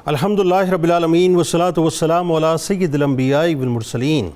الحمدللہ رب العالمین والصلاة والسلام علی سید الانبیاء والمرسلین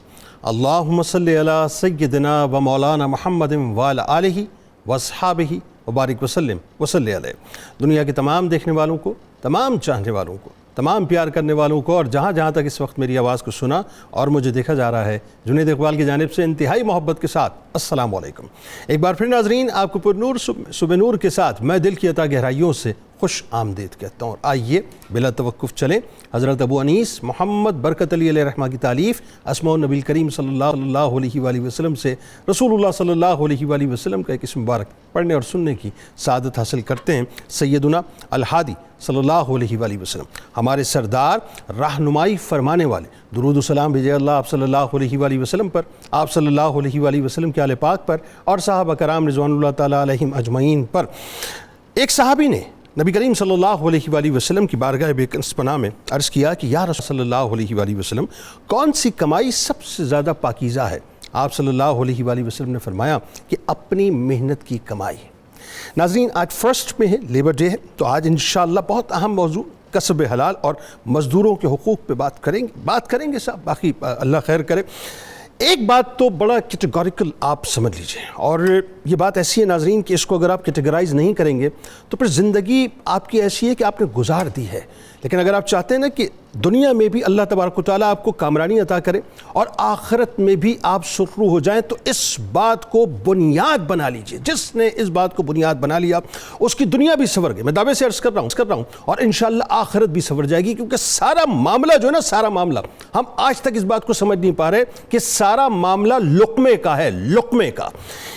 اللہم صلی علی سیدنا و مولانا محمد وعلی آلہ واصحابہ وبارک وسلم وصلی علیہ۔ دنیا کے تمام دیکھنے والوں کو، تمام چاہنے والوں کو، تمام پیار کرنے والوں کو، اور جہاں جہاں تک اس وقت میری آواز کو سنا اور مجھے دیکھا جا رہا ہے، جنید اقبال کی جانب سے انتہائی محبت کے ساتھ السلام علیکم۔ ایک بار پھر ناظرین، آپ کو پر نور صبح نور کے ساتھ میں دل کی عطا گہرائیوں سے خوش آمدید کہتا ہوں۔ آئیے بلا توقف چلیں حضرت ابو انیس محمد برکت علی علیہ رحمہ کی تالیف اسماء النبی کریم صلی اللہ علیہ وآلہ وسلم سے رسول اللہ صلی اللہ علیہ وآلہ وسلم کا ایک اسم مبارک پڑھنے اور سننے کی سعادت حاصل کرتے ہیں۔ سیدنا الہادی صلی اللہ علیہ وآلہ وسلم، ہمارے سردار، رہنمائی فرمانے والے، درود و سلام بھیجے اللہ آپ صلی اللہ علیہ وآلہ وسلم پر، آپ صلی اللہ علیہ وآلہ وسلم کے آل پاک پر اور صحابہ کرام رضوان اللہ تعالیٰ علیہم اجمعین پر۔ ایک صحابی نے نبی کریم صلی اللہ علیہ وآلہ وسلم کی بارگاہ بے کنس پناہ میں عرض کیا کہ یا رسول صلی اللہ علیہ وآلہ وسلم، کون سی کمائی سب سے زیادہ پاکیزہ ہے؟ آپ صلی اللہ علیہ وآلہ وسلم نے فرمایا کہ اپنی محنت کی کمائی۔ ناظرین، آج فرسٹ میں ہے، لیبر ڈے ہے، تو آج انشاءاللہ بہت اہم موضوع کسب حلال اور مزدوروں کے حقوق پہ بات کریں گے صاحب، باقی اللہ خیر کرے۔ ایک بات تو بڑا کیٹیگوریکل آپ سمجھ لیجئے، اور یہ بات ایسی ہے ناظرین کہ اس کو اگر آپ کیٹیگرائز نہیں کریں گے تو پھر زندگی آپ کی ایسی ہے کہ آپ نے گزار دی ہے۔ لیکن اگر آپ چاہتے ہیں نا کہ دنیا میں بھی اللہ تبارک و تعالیٰ آپ کو کامرانی عطا کرے اور آخرت میں بھی آپ سرخرو ہو جائیں، تو اس بات کو بنیاد بنا لیجئے۔ جس نے اس بات کو بنیاد بنا لیا اس کی دنیا بھی سنور گئی، میں دعوے سے عرض کر رہا ہوں، اور انشاءاللہ آخرت بھی سنور جائے گی، کیونکہ سارا معاملہ جو ہے نا، سارا معاملہ ہم آج تک اس بات کو سمجھ نہیں پا رہے کہ سارا معاملہ لقمے کا ہے، لقمے کا۔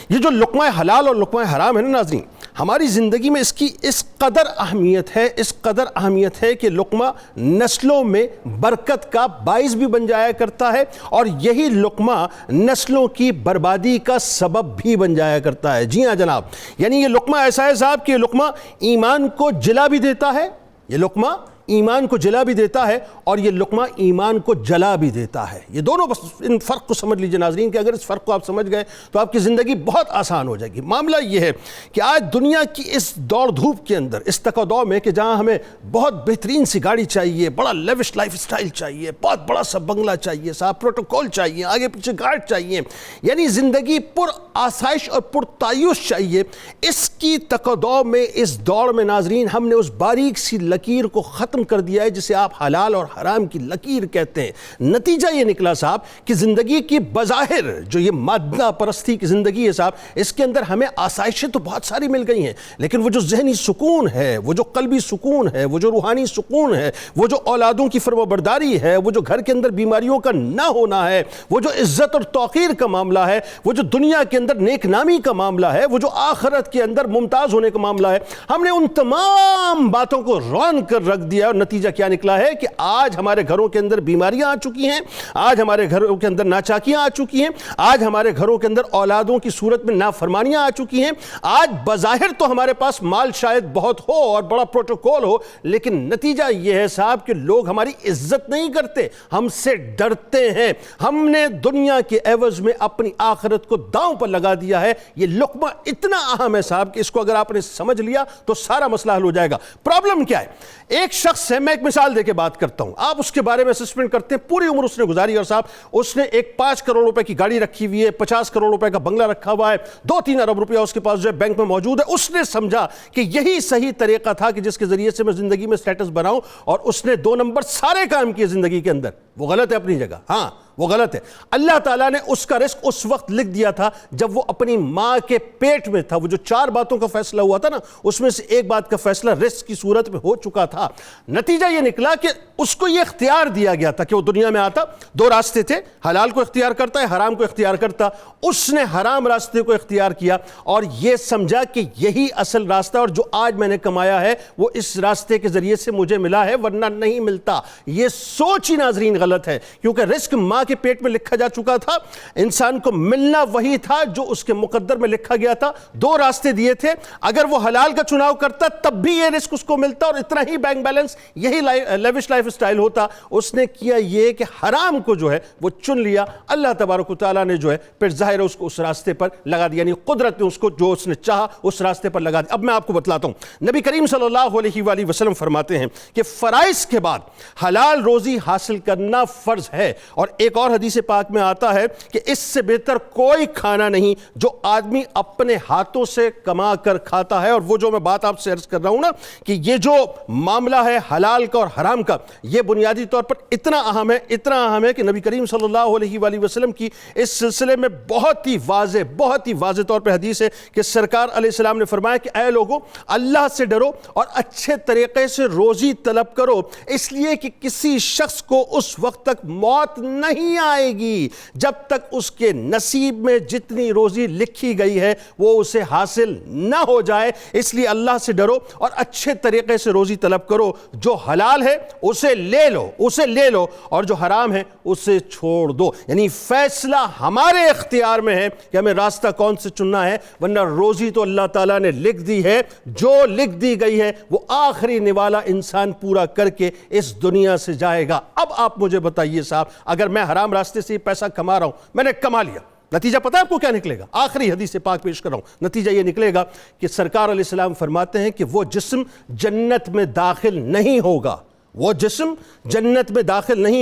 یہ جو لقمہ حلال اور لقمہ حرام ہے نا ناظرین، ہماری زندگی میں اس کی اس قدر اہمیت ہے کہ لقمہ نسلوں میں برکت کا باعث بھی بن جایا کرتا ہے، اور یہی لقمہ نسلوں کی بربادی کا سبب بھی بن جایا کرتا ہے۔ جی ہاں جناب، یعنی یہ لقمہ ایسا ہے صاحب کہ یہ لقمہ ایمان کو جلا بھی دیتا ہے، یہ لقمہ ایمان کو جلا بھی دیتا ہے، اور یہ لقمہ ایمان کو جلا بھی دیتا ہے۔ یہ دونوں، بس ان فرق کو سمجھ لیجئے ناظرین، کہ اگر اس فرق کو آپ سمجھ گئے تو آپ کی زندگی بہت آسان ہو جائے گی۔ معاملہ یہ ہے کہ آج دنیا کی اس دوڑ دھوپ کے اندر، اس تک و دو میں کہ جہاں ہمیں بہت بہترین سی گاڑی چاہیے، بڑا لیوش لائف اسٹائل چاہیے، بہت بڑا سا بنگلہ چاہیے صاحب، پروٹوکول چاہیے، آگے پیچھے گارڈ چاہیے، یعنی زندگی پر آسائش اور پر تعیش چاہیے، اس کی تک و دو میں، اس دوڑ میں ناظرین ہم نے اس باریک سی لکیر کو ختم کر دیا ہے جسے آپ حلال اور حرام کی لکیر کہتے ہیں۔ نتیجہ یہ نکلا صاحب کہ زندگی کی بظاہر جو یہ مادہ پرستی کی زندگی ہے صاحب، اس کے اندر ہمیں آسائشیں تو بہت ساری مل گئی ہیں، لیکن وہ جو ذہنی سکون ہے، وہ جو قلبی سکون ہے، وہ جو روحانی سکون ہے، وہ جو اولادوں کی فرمانبرداری ہے، وہ جو گھر کے اندر بیماریوں کا نہ ہونا ہے، وہ جو عزت اور توقیر کا معاملہ ہے، وہ جو دنیا کے اندر نیک نامی کا معاملہ ہے، وہ جو آخرت کے اندر ممتاز ہونے کا معاملہ ہے، ہم نے ان تمام باتوں کو رون کر رکھ دیا، اور نتیجہ کیا نکلا ہے کہ آج ہمارے گھروں کے اندر بیماریاں آ چکی ہیں، آج ہمارے گھروں کے اندر ناچاکیاں آ چکی ہیں، آج ہمارے گھروں کے اندر اولادوں کی صورت میں نافرمانیاں آ چکی ہیں۔ آج بظاہر تو ہمارے پاس مال شاید بہت ہو اور بڑا پروٹوکول ہو، لیکن نتیجہ یہ ہے صاحب کہ لوگ ہماری عزت نہیں کرتے، ہم سے ڈرتے ہیں۔ ہم نے دنیا کے عوض میں اپنی آخرت کو داؤں پر لگا دیا ہے۔ یہ لقمہ اتنا اہم ہے صاحب کہ اس کو اگر آپ نے سمجھ لیا تو سارا مسئلہ حل ہو جائے گا۔ پرابلم کیا ہے؟ ایک شخص ہے، میں ایک مثال دے کے بات کرتا ہوں، آپ اس کے بارے میں سسپینڈ کرتے ہیں، پوری عمر اس نے گزاری، اور صاحب اس نے ایک 5 کروڑ روپے کی گاڑی رکھی ہوئی ہے، 50 کروڑ روپے کا بنگلہ رکھا ہوا ہے، 2-3 ارب روپیہ اس کے پاس جو ہے بینک میں موجود ہے۔ اس نے سمجھا کہ یہی صحیح طریقہ تھا کہ جس کے ذریعے سے میں زندگی میں سٹیٹس بناؤں، اور اس نے 2 نمبر سارے کام کیے زندگی کے اندر۔ وہ غلط ہے اپنی جگہ، ہاں وہ غلط ہے۔ اللہ تعالیٰ نے اس کا رزق اس وقت لکھ دیا تھا جب وہ اپنی ماں کے پیٹ میں تھا۔ وہ جو 4 باتوں کا فیصلہ ہوا تھا نا، اس میں سے ایک بات کا فیصلہ رزق کی صورت میں ہو چکا تھا۔ نتیجہ یہ نکلا کہ اس کو یہ اختیار دیا گیا تھا کہ وہ دنیا میں آتا، 2 راستے تھے، حلال کو اختیار کرتا ہے، حرام کو اختیار کرتا۔ اس نے حرام راستے کو اختیار کیا اور یہ سمجھا کہ یہی اصل راستہ، اور جو آج میں نے کمایا ہے وہ اس راستے کے ذریعے سے مجھے ملا ہے، ورنہ نہیں ملتا۔ یہ سوچ ہی ناظرین غلط ہے، کیونکہ رزق ماں کے پیٹ میں لکھا جا چکا تھا، انسان کو ملنا وہی تھا جو اس کے مقدر میں لکھا گیا تھا۔ دو راستے دیے تھے، اگر وہ حلال کا چناؤ کرتا تب بھی یہ رزق اس کو ملتا اور اتنا ہی بینک بیلنس، یہی لیوش لائف اسٹائل ہوتا۔ اس نے کیا یہ کہ حرام کو جو ہے وہ چن لیا، اللہ تبارک و تعالیٰ نے جو ہے پھر ظاہر اس کو اس راستے پر لگا دیا، یعنی قدرت نے اس کو جو اس نے چاہا اس راستے پر لگا دیا۔ اب میں آپ کو بتلاتا ہوں، نبی کریم صلی اللہ علیہ وآلہ وسلم فرماتے ہیں کہ فرائض کے بعد حلال روزی حاصل کرنا فرض ہے، اور ایک اور حدیث پاک میں آتا ہے کہ اس سے بہتر کوئی کھانا نہیں جو آدمی اپنے ہاتھوں سے کما کر کھاتا ہے۔ اور وہ جو میں بات آپ سے عرض کر رہا ہوں نا کہ یہ جو معاملہ ہے حلال کا اور حرام کا، یہ بنیادی طور پر اتنا اہم ہے کہ نبی کریم صلی اللہ علیہ وآلہ وسلم کی اس سلسلے میں بہت ہی واضح طور پہ حدیث ہے کہ سرکار علیہ السلام نے فرمایا کہ اے لوگو، اللہ سے ڈرو اور اچھے طریقے سے روزی طلب کرو، اس لیے کہ کسی شخص کو اس وقت تک موت نہیں آئے گی جب تک اس کے نصیب میں جتنی روزی لکھی گئی ہے وہ اسے حاصل نہ ہو جائے۔ اس لیے اللہ سے ڈرو اور اچھے طریقے سے روزی طلب کرو، جو حلال ہے اسے لے لو اور جو حرام ہے اسے چھوڑ دو۔ یعنی فیصلہ ہمارے اختیار میں ہے کہ ہمیں راستہ کون سے چننا ہے، ورنہ روزی تو اللہ تعالیٰ نے لکھ دی ہے، جو لکھ دی گئی ہے وہ آخری نوالا انسان پورا کر کے اس دنیا سے جائے گا۔ اب آپ مجھے بتائیے صاحب، اگر میں حرام راستے سے پیسہ کما رہا ہوں، میں نے کما لیا، نتیجہ پتہ ہے آپ کو کیا نکلے گا؟ آخری حدیث پاک پیش کر رہا ہوں، نتیجہ یہ نکلے گا کہ سرکار علیہ السلام فرماتے ہیں کہ وہ جسم جنت میں داخل نہیں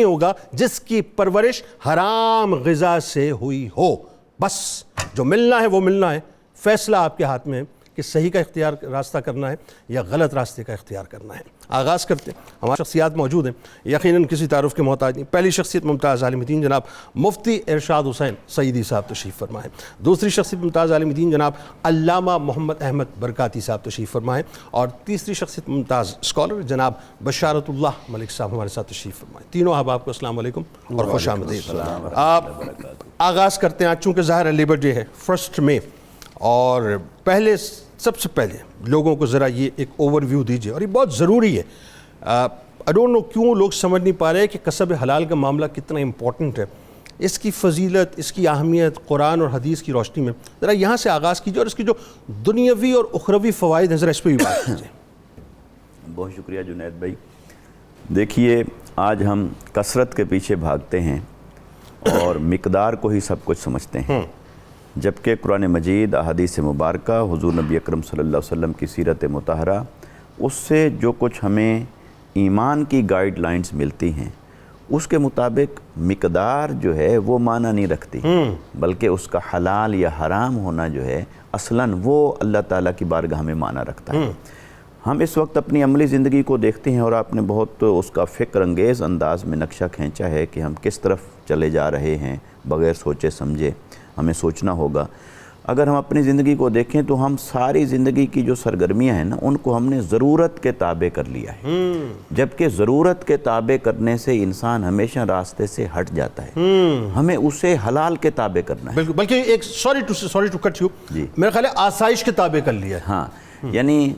ہوگا، جس کی پرورش حرام غذا سے ہوئی ہو۔ بس جو ملنا ہے وہ ملنا ہے، فیصلہ آپ کے ہاتھ میں ہے کہ صحیح کا اختیار راستہ کرنا ہے یا غلط راستے کا اختیار کرنا ہے۔ آغاز کرتے ہیں، ہماری شخصیات موجود ہیں، یقیناً کسی تعارف کے محتاج نہیں۔ پہلی شخصیت ممتاز عالم دین جناب مفتی ارشاد حسین سعیدی صاحب تشریف فرمائیں۔ دوسری شخصیت ممتاز عالم دین جناب علامہ محمد احمد برکاتی صاحب تشریف فرمائیں، اور تیسری شخصیت ممتاز اسکالر جناب بشارت اللہ ملک صاحب ہمارے ساتھ تشریف فرمائیں۔ تینوں احباب کو السلام علیکم اور خوش آمدید۔ آغاز کرتے ہیں، چونکہ ظاہر ہے لیبر ڈے ہے 1 مئی، اور سب سے پہلے لوگوں کو ذرا یہ ایک اوور ویو دیجیے، اور یہ بہت ضروری ہے۔ I don't know کیوں لوگ سمجھ نہیں پا رہے کہ کسب حلال کا معاملہ کتنا امپورٹنٹ ہے، اس کی فضیلت، اس کی اہمیت قرآن اور حدیث کی روشنی میں ذرا یہاں سے آغاز کیجیے، اور اس کی جو دنیاوی اور اخروی فوائد ہیں ذرا اس پہ بھی بات کیجیے۔ بہت شکریہ جنید بھائی۔ دیکھیے، آج ہم کثرت کے پیچھے بھاگتے ہیں اور مقدار کو ہی سب کچھ سمجھتے ہیں، جبکہ قرآن مجید، احادیث مبارکہ، حضور نبی اکرم صلی اللہ علیہ وسلم کی سیرت مطہرہ، اس سے جو کچھ ہمیں ایمان کی گائیڈ لائنز ملتی ہیں اس کے مطابق مقدار جو ہے وہ معنی نہیں رکھتی، بلکہ اس کا حلال یا حرام ہونا جو ہے اصلاً وہ اللہ تعالیٰ کی بارگاہ میں معنی رکھتا ہے۔ ہم اس وقت اپنی عملی زندگی کو دیکھتے ہیں، اور آپ نے بہت اس کا فکر انگیز انداز میں نقشہ کھینچا ہے کہ ہم کس طرف چلے جا رہے ہیں بغیر سوچے سمجھے۔ ہمیں سوچنا ہوگا، اگر ہم اپنی زندگی کو دیکھیں تو ہم ساری زندگی کی جو سرگرمیاں ہیں نا، ان کو ہم نے ضرورت کے تابع کر لیا ہے، جبکہ ضرورت کے تابع کرنے سے انسان ہمیشہ راستے سے ہٹ جاتا ہے۔ ہمیں اسے حلال کے تابع کرنا ہے، بلکہ ایک سوری ٹو کٹ یو، میرا خیال ہے آسائش کے تابع کر لیا ہے۔ ہاں، یعنی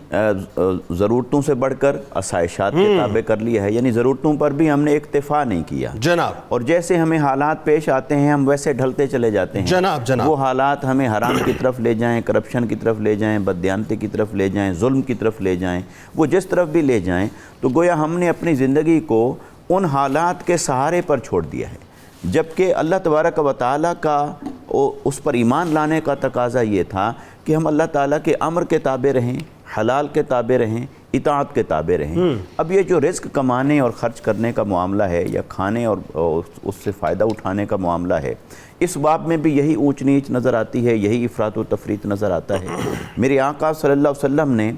ضرورتوں سے بڑھ کر آسائشات کے تابع کر لیا ہے، یعنی ضرورتوں پر بھی ہم نے اکتفا نہیں کیا جناب، اور جیسے ہمیں حالات پیش آتے ہیں ہم ویسے ڈھلتے چلے جاتے ہیں جناب۔ وہ حالات ہمیں حرام کی طرف لے جائیں، کرپشن کی طرف لے جائیں، بددیانتی کی طرف لے جائیں، ظلم کی طرف لے جائیں، وہ جس طرف بھی لے جائیں، تو گویا ہم نے اپنی زندگی کو ان حالات کے سہارے پر چھوڑ دیا ہے، جبکہ اللہ تبارک و تعالیٰ کا اس پر ایمان لانے کا تقاضا یہ تھا کہ ہم اللہ تعالیٰ کے امر کے تابع رہیں، حلال کے تابع رہیں، اطاعت کے تابع رہیں۔ اب یہ جو رزق کمانے اور خرچ کرنے کا معاملہ ہے، یا کھانے اور اس سے فائدہ اٹھانے کا معاملہ ہے، اس باب میں بھی یہی اونچ نیچ نظر آتی ہے، یہی افراط و تفریط نظر آتا ہے۔ میرے آقا صلی اللہ علیہ وسلم نے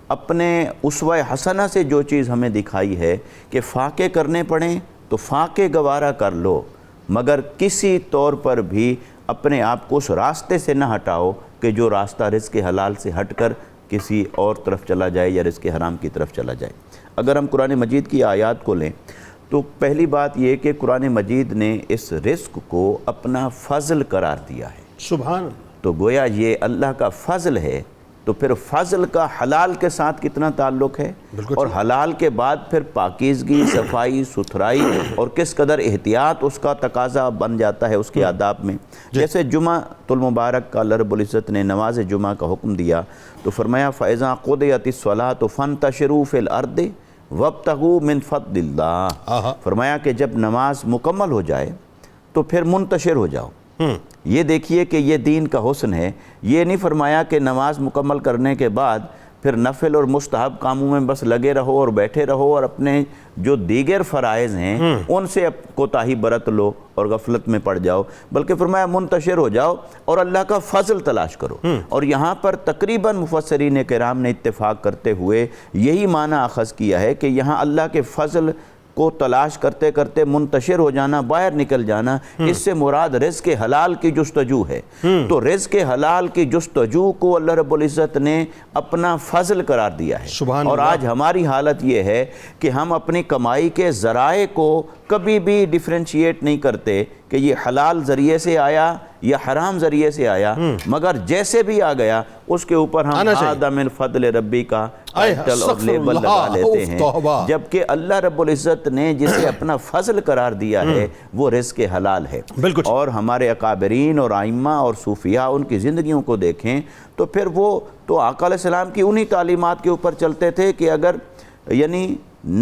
اپنے اسوہ حسنہ سے جو چیز ہمیں دکھائی ہے کہ فاقے کرنے پڑیں تو فاقے گوارا کر لو، مگر کسی طور پر بھی اپنے آپ کو اس راستے سے نہ ہٹاؤ کہ جو راستہ رزق حلال سے ہٹ کر کسی اور طرف چلا جائے یا رزق حرام کی طرف چلا جائے۔ اگر ہم قرآن مجید کی آیات کو لیں تو پہلی بات یہ کہ قرآن مجید نے اس رزق کو اپنا فضل قرار دیا ہے۔ سبحان اللہ۔ تو گویا یہ اللہ کا فضل ہے تو پھر فضل کا حلال کے ساتھ کتنا تعلق ہے، اور حلال کے بعد پھر پاکیزگی، صفائی ستھرائی اور کس قدر احتیاط اس کا تقاضا بن جاتا ہے اس کے آداب میں۔ جیسے جمعہ المبارک کا اللہ رب العزت نے نماز جمعہ کا حکم دیا تو فرمایا فَإِذَا قُضِيَتِ الصَّلَاةُ فَانْتَشِرُوا فِي الْأَرْضِ وَابْتَغُوا مِنْ فَضْلِ اللَّهِ، فرمایا کہ جب نماز مکمل ہو جائے تو پھر منتشر ہو جاؤ۔ یہ دیکھیے کہ یہ دین کا حسن ہے، یہ نہیں فرمایا کہ نماز مکمل کرنے کے بعد پھر نفل اور مستحب کاموں میں بس لگے رہو اور بیٹھے رہو اور اپنے جو دیگر فرائض ہیں ان سے کوتاہی برت لو اور غفلت میں پڑ جاؤ، بلکہ فرمایا منتشر ہو جاؤ اور اللہ کا فضل تلاش کرو۔ اور یہاں پر تقریباً مفسرین کرام نے اتفاق کرتے ہوئے یہی معنی اخذ کیا ہے کہ یہاں اللہ کے فضل کو تلاش کرتے کرتے منتشر ہو جانا، باہر نکل جانا، اس سے مراد رزق حلال کی جستجو ہے۔ تو رزق حلال کی جستجو کو اللہ رب العزت نے اپنا فضل قرار دیا ہے۔ اور آج ہماری حالت یہ ہے کہ ہم اپنی کمائی کے ذرائع کو کبھی بھی ڈیفرینشیٹ نہیں کرتے کہ یہ حلال ذریعے سے آیا یا حرام ذریعے سے آیا، مگر جیسے بھی آ گیا اس کے اوپر ہم ھذا من فضل ربی کا ٹائٹل اور لیبل لگا لیتے ہیں، جبکہ اللہ رب العزت نے جسے اپنا فضل قرار دیا ہے وہ رزق حلال ہے۔ اور ہمارے اکابرین اور ائمہ اور صوفیاء ان کی زندگیوں کو دیکھیں تو پھر وہ تو آقا علیہ السلام کی انہی تعلیمات کے اوپر چلتے تھے کہ اگر یعنی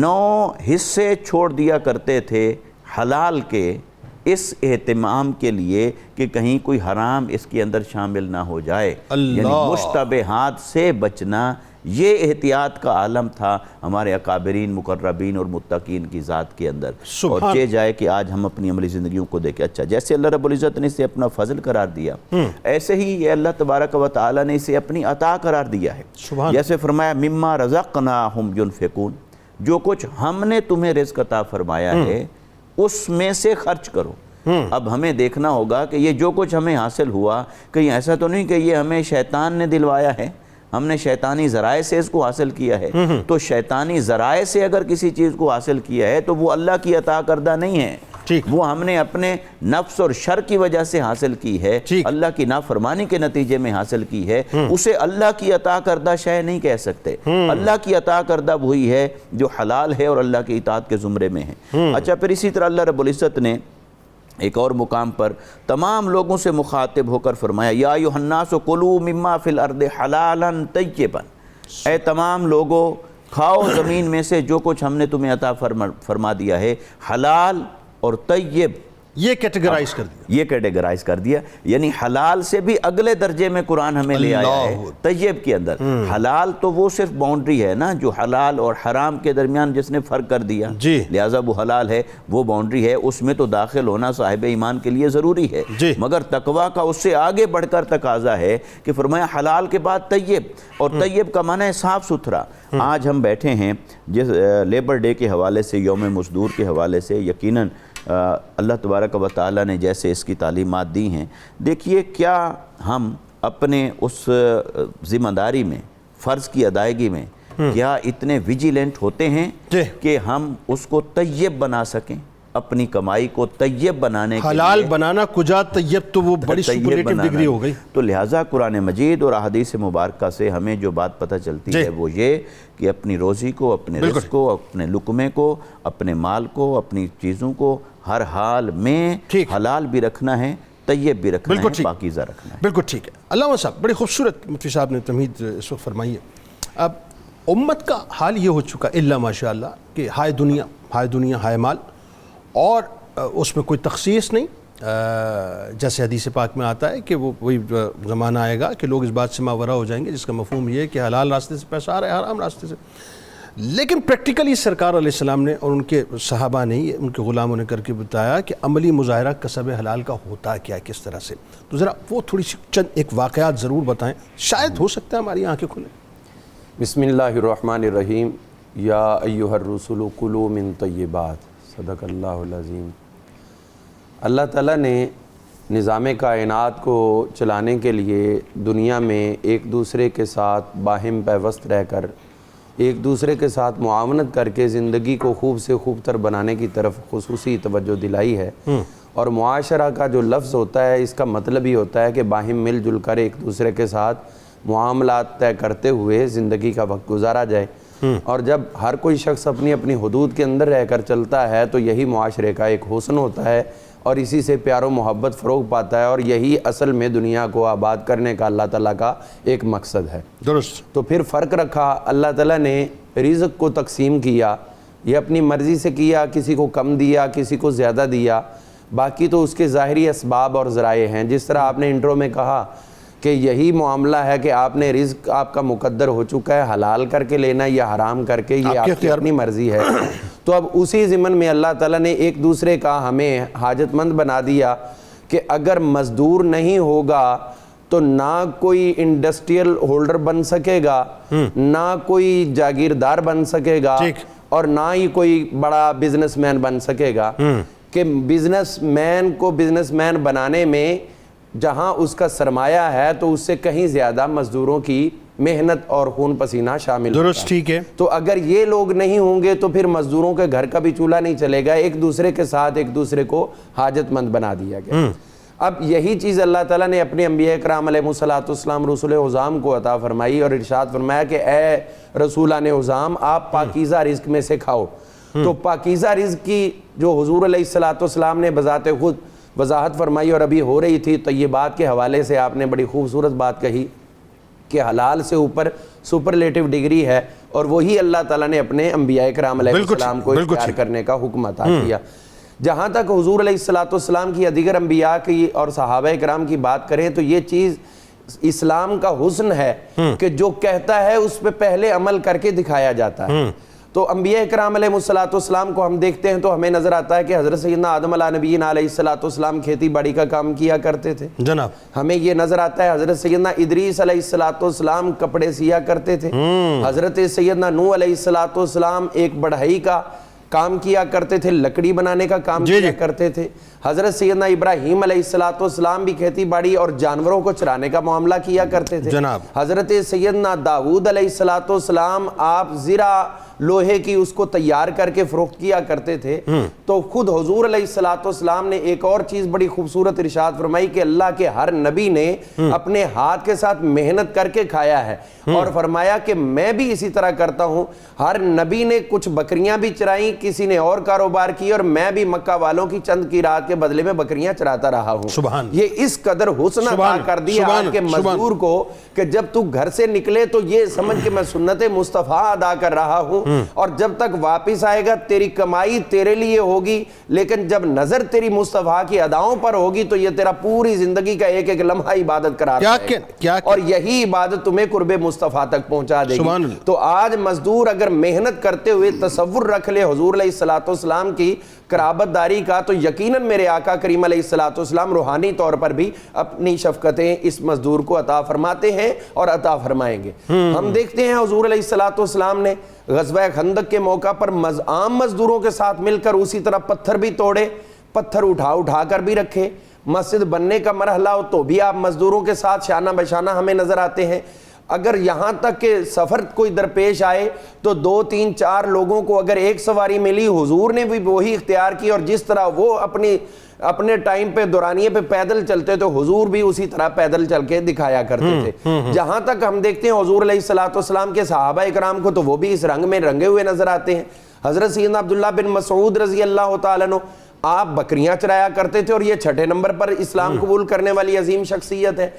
9 حصے چھوڑ دیا کرتے تھے حلال کے اس اہتمام کے لیے کہ کہیں کوئی حرام اس کے اندر شامل نہ ہو جائے، یعنی مشتبہات سے بچنا، یہ احتیاط کا عالم تھا ہمارے اکابرین، مقربین اور متقین کی ذات کے اندر۔ اور چہ جائے کہ آج ہم اپنی عملی زندگیوں کو دیکھیں، اچھا جیسے اللہ رب العزت نے اسے اپنا فضل قرار دیا، ایسے ہی یہ اللہ تبارک و تعالی نے اسے اپنی عطا قرار دیا ہے۔ جیسے فرمایا مما رزقناہم ینفقون، جو کچھ ہم نے تمہیں رزق عطا فرمایا ہے اس میں سے خرچ کرو۔ اب ہمیں دیکھنا ہوگا کہ یہ جو کچھ ہمیں حاصل ہوا کہیں ایسا تو نہیں کہ یہ ہمیں شیطان نے دلوایا ہے، ہم نے شیطانی ذرائع سے اس کو حاصل کیا ہے۔ تو شیطانی ذرائع سے اگر کسی چیز کو حاصل کیا ہے تو وہ اللہ کی عطا کردہ نہیں ہے، وہ ہم نے اپنے نفس اور شر کی وجہ سے حاصل کی ہے، اللہ کی نافرمانی کے نتیجے میں حاصل کی ہے، اسے اللہ کی عطا کردہ شے نہیں کہہ سکتے۔ اللہ کی عطا کردہ وہی ہے جو حلال ہے اور اللہ کی اطاعت کے زمرے میں ہے۔ اچھا پھر اسی طرح اللہ رب العزت نے ایک اور مقام پر تمام لوگوں سے مخاطب ہو کر فرمایا یا ایھا الناس کلوا مما فی الارض حلالا طیبا، اے تمام لوگوں کھاؤ زمین میں سے جو کچھ ہم نے تمہیں عطا فرما دیا ہے، حلال اور طیب، یہ کیٹیگرائز کر دیا، یعنی حلال سے بھی اگلے درجے میں قرآن ہمیں لے آیا ہے طیب کے اندر۔ حلال تو وہ صرف باؤنڈری ہے نا، جو حلال اور حرام کے درمیان جس نے فرق کر دیا، لہٰذا وہ حلال ہے، وہ باؤنڈری ہے، اس میں تو داخل ہونا صاحب ایمان کے لیے ضروری ہے، مگر تقویٰ کا اس سے آگے بڑھ کر تقاضا ہے کہ فرمایا حلال کے بعد طیب، اور طیب کا معنی ہے صاف ستھرا۔ آج ہم بیٹھے ہیں جس لیبر ڈے کے حوالے سے، یوم مزدور کے حوالے سے، یقیناً اللہ تبارک و تعالی نے جیسے اس کی تعلیمات دی ہیں، دیکھیے کیا ہم اپنے اس ذمہ داری میں، فرض کی ادائیگی میں کیا اتنے ویجیلنٹ ہوتے ہیں کہ ہم اس کو طیب بنا سکیں، اپنی کمائی کو طیب بنانے کے حلال بنانا کجا طیب، تو وہ بڑی سپرلیٹو ڈگری ہو گئی۔ تو لہٰذا قرآن مجید اور احادیث مبارکہ سے ہمیں جو بات پتہ چلتی ہے وہ یہ کہ اپنی روزی کو، اپنے رزق کو، اپنے لقمے کو، اپنے مال کو، اپنی چیزوں کو ہر حال میں حلال بھی رکھنا ہے، طیب بھی رکھنا ہے، پاکیزہ رکھنا ہے۔ بالکل ٹھیک ہے۔ علامہ صاحب بڑی خوبصورت مفتی صاحب نے تمہید اس وقت فرمائی ہے۔ اب امت کا حال یہ ہو چکا الا ماشاء اللہ کہ ہائے دنیا ہائے مال، اور اس میں کوئی تخصیص نہیں، جیسے حدیث پاک میں آتا ہے کہ وہ وہی زمانہ آئے گا کہ لوگ اس بات سے ماورا ہو جائیں گے جس کا مفہوم یہ ہے کہ حلال راستے سے پیسہ آ رہا ہے، حرام راستے سے۔ لیکن پریکٹیکلی سرکار علیہ السلام نے اور ان کے صحابہ نے، ان کے غلاموں نے کر کے بتایا کہ عملی مظاہرہ کسب حلال کا ہوتا کیا، کس طرح سے۔ تو ذرا وہ تھوڑی سی چند ایک واقعات ضرور بتائیں، شاید ہو سکتا ہے ہماری آنکھیں کھلیں۔ بسم اللہ الرحمن الرحیم، یا ایھا الرسل کلوا من طیبات، صدق اللہ العظیم۔ اللہ تعالیٰ نے نظام کائنات کو چلانے کے لیے دنیا میں ایک دوسرے کے ساتھ باہم پیوست رہ کر، ایک دوسرے کے ساتھ معاونت کر کے زندگی کو خوب سے خوب تر بنانے کی طرف خصوصی توجہ دلائی ہے۔ اور معاشرہ کا جو لفظ ہوتا ہے اس کا مطلب ہی ہوتا ہے کہ باہم مل جل کر ایک دوسرے کے ساتھ معاملات طے کرتے ہوئے زندگی کا وقت گزارا جائے. اور جب ہر کوئی شخص اپنی اپنی حدود کے اندر رہ کر چلتا ہے تو یہی معاشرے کا ایک حسن ہوتا ہے اور اسی سے پیار و محبت فروغ پاتا ہے, اور یہی اصل میں دنیا کو آباد کرنے کا اللہ تعالیٰ کا ایک مقصد ہے. درست. تو پھر فرق رکھا, اللہ تعالیٰ نے رزق کو تقسیم کیا, یہ اپنی مرضی سے کیا, کسی کو کم دیا کسی کو زیادہ دیا, باقی تو اس کے ظاہری اسباب اور ذرائع ہیں. جس طرح آپ نے انٹرو میں کہا کہ یہی معاملہ ہے کہ آپ نے رزق آپ کا مقدر ہو چکا ہے, حلال کر کے لینا یا حرام کر کے, یہ آپ کی اپنی مرضی ہے. تو اب اسی ضمن میں اللہ تعالیٰ نے ایک دوسرے کا ہمیں حاجت مند بنا دیا کہ اگر مزدور نہیں ہوگا تو نہ کوئی انڈسٹریل ہولڈر بن سکے گا, نہ کوئی جاگیردار بن سکے گا, اور نہ ہی کوئی بڑا بزنس مین بن سکے گا. کہ بزنس مین کو بزنس مین بنانے میں جہاں اس کا سرمایہ ہے تو اس سے کہیں زیادہ مزدوروں کی محنت اور خون پسینہ شامل ہوتا ہے. درست, ٹھیک ہے. تو اگر یہ لوگ نہیں ہوں گے تو پھر مزدوروں کے گھر کا بھی چولہا نہیں چلے گا. ایک دوسرے کے ساتھ ایک دوسرے کو حاجت مند بنا دیا گیا. اب یہی چیز اللہ تعالیٰ نے اپنے انبیاء کرام علیہ الصلوۃ والسلام رسول عظام کو عطا فرمائی اور ارشاد فرمایا کہ اے رسولان عظام آپ پاکیزہ رزق میں سے کھاؤ. تو پاکیزہ رزق کی جو حضور علیہ الصلوۃ والسلام نے بذات خود وضاحت فرمائی اور ابھی ہو رہی تھی طیبات کے حوالے سے آپ نے بڑی خوبصورت بات کہی کہ حلال سے اوپر سپرلیٹو ڈگری ہے, اور وہی اللہ تعالیٰ نے اپنے انبیاء کرام علیہ السلام کو اختیار کرنے کا حکم عطا کیا. جہاں تک حضور علیہ الصلوۃ والسلام کی یا دیگر انبیاء کی اور صحابہ کرام کی بات کریں تو یہ چیز اسلام کا حسن ہے کہ جو کہتا ہے اس پہ پہلے عمل کر کے دکھایا جاتا ہے. تو انبیاء کرام علیہ الصلوۃ والسلام کو ہم دیکھتے ہیں تو ہمیں نظر آتا ہے کہ حضرت سیدنا آدم علیہ نبینا علیہ الصلوۃ والسلام کھیتی باڑی کا کام کیا کرتے تھے جناب. ہمیں یہ نظر آتا ہے حضرت سیدنا ادریس علیہ الصلوۃ والسلام کپڑے سیا کرتے تھے. حضرت سیدنا نوح علیہ الصلوۃ والسلام ایک بڑھئی کا کام کیا کرتے تھے, لکڑی بنانے کا کام کیا کرتے تھے. حضرت سیدنا ابراہیم علیہ الصلوۃ والسلام بھی کھیتی باڑی اور جانوروں کو چرانے کا معاملہ کیا کرتے تھے جناب. حضرت سیدنا داؤد علیہ الصلوۃ والسلام آپ زرہ لوہے کی اس کو تیار کر کے فروخت کیا کرتے تھے. تو خود حضور علیہ الصلوۃ والسلام نے ایک اور چیز بڑی خوبصورت ارشاد فرمائی کہ اللہ کے ہر نبی نے اپنے ہاتھ کے ساتھ محنت کر کے کھایا ہے, اور فرمایا کہ میں بھی اسی طرح کرتا ہوں. ہر نبی نے کچھ بکریاں بھی چرائیں, کسی نے اور کاروبار کی, اور میں بھی مکہ والوں کی چند کی رات کے بدلے میں بکریاں چراتا رہا ہوں. یہ اس قدر حسن عطا کر دیا آج کے مزدور کو کہ جب تو گھر سے نکلے تو یہ سمجھ کہ میں سنت مصطفیٰ ادا کر رہا ہوں, اور جب تک واپس آئے گا تیری کمائی تیرے لیے ہوگی, لیکن جب نظر تیری مصطفیٰ کی اداؤں پر ہوگی تو یہ تیرا پوری زندگی کا ایک ایک لمحہ عبادت قرار پائے گا, اور یہی عبادت تمہیں قرب مصطفیٰ تک پہنچا دے گی. تو آج مزدور اگر محنت کرتے ہوئے تصور رکھ لے حضور علیہ الصلوۃ والسلام کی قرابت داری کا, تو یقیناً میرے آقا کریم علیہ الصلوۃ والسلام روحانی طور پر بھی اپنی شفقتیں اس مزدور کو عطا فرماتے ہیں اور عطا فرمائیں گے. ہم دیکھتے ہیں حضور علیہ الصلوۃ والسلام نے غزوہ خندق کے موقع پر عام مزدوروں کے ساتھ مل کر اسی طرح پتھر بھی توڑے, پتھر اٹھا کر بھی رکھے. مسجد بننے کا مرحلہ ہو تو بھی آپ مزدوروں کے ساتھ شانہ بشانہ ہمیں نظر آتے ہیں. اگر یہاں تک کہ سفر کوئی درپیش آئے تو 2 3 4 لوگوں کو اگر ایک سواری ملی, حضور نے بھی وہی اختیار کی, اور جس طرح وہ اپنے ٹائم پہ دورانیے پہ پیدل چلتے تو حضور بھی اسی طرح پیدل چل کے دکھایا کرتے تھے. جہاں تک ہم دیکھتے ہیں حضور علیہ الصلوۃ والسلام کے صحابہ اکرام کو تو وہ بھی اس رنگ میں رنگے ہوئے نظر آتے ہیں. حضرت سیدنا عبداللہ بن مسعود رضی اللہ تعالیٰ عنہ آپ بکریاں چرایا کرتے تھے, اور یہ 6 نمبر پر اسلام قبول کرنے والی عظیم شخصیت ہے.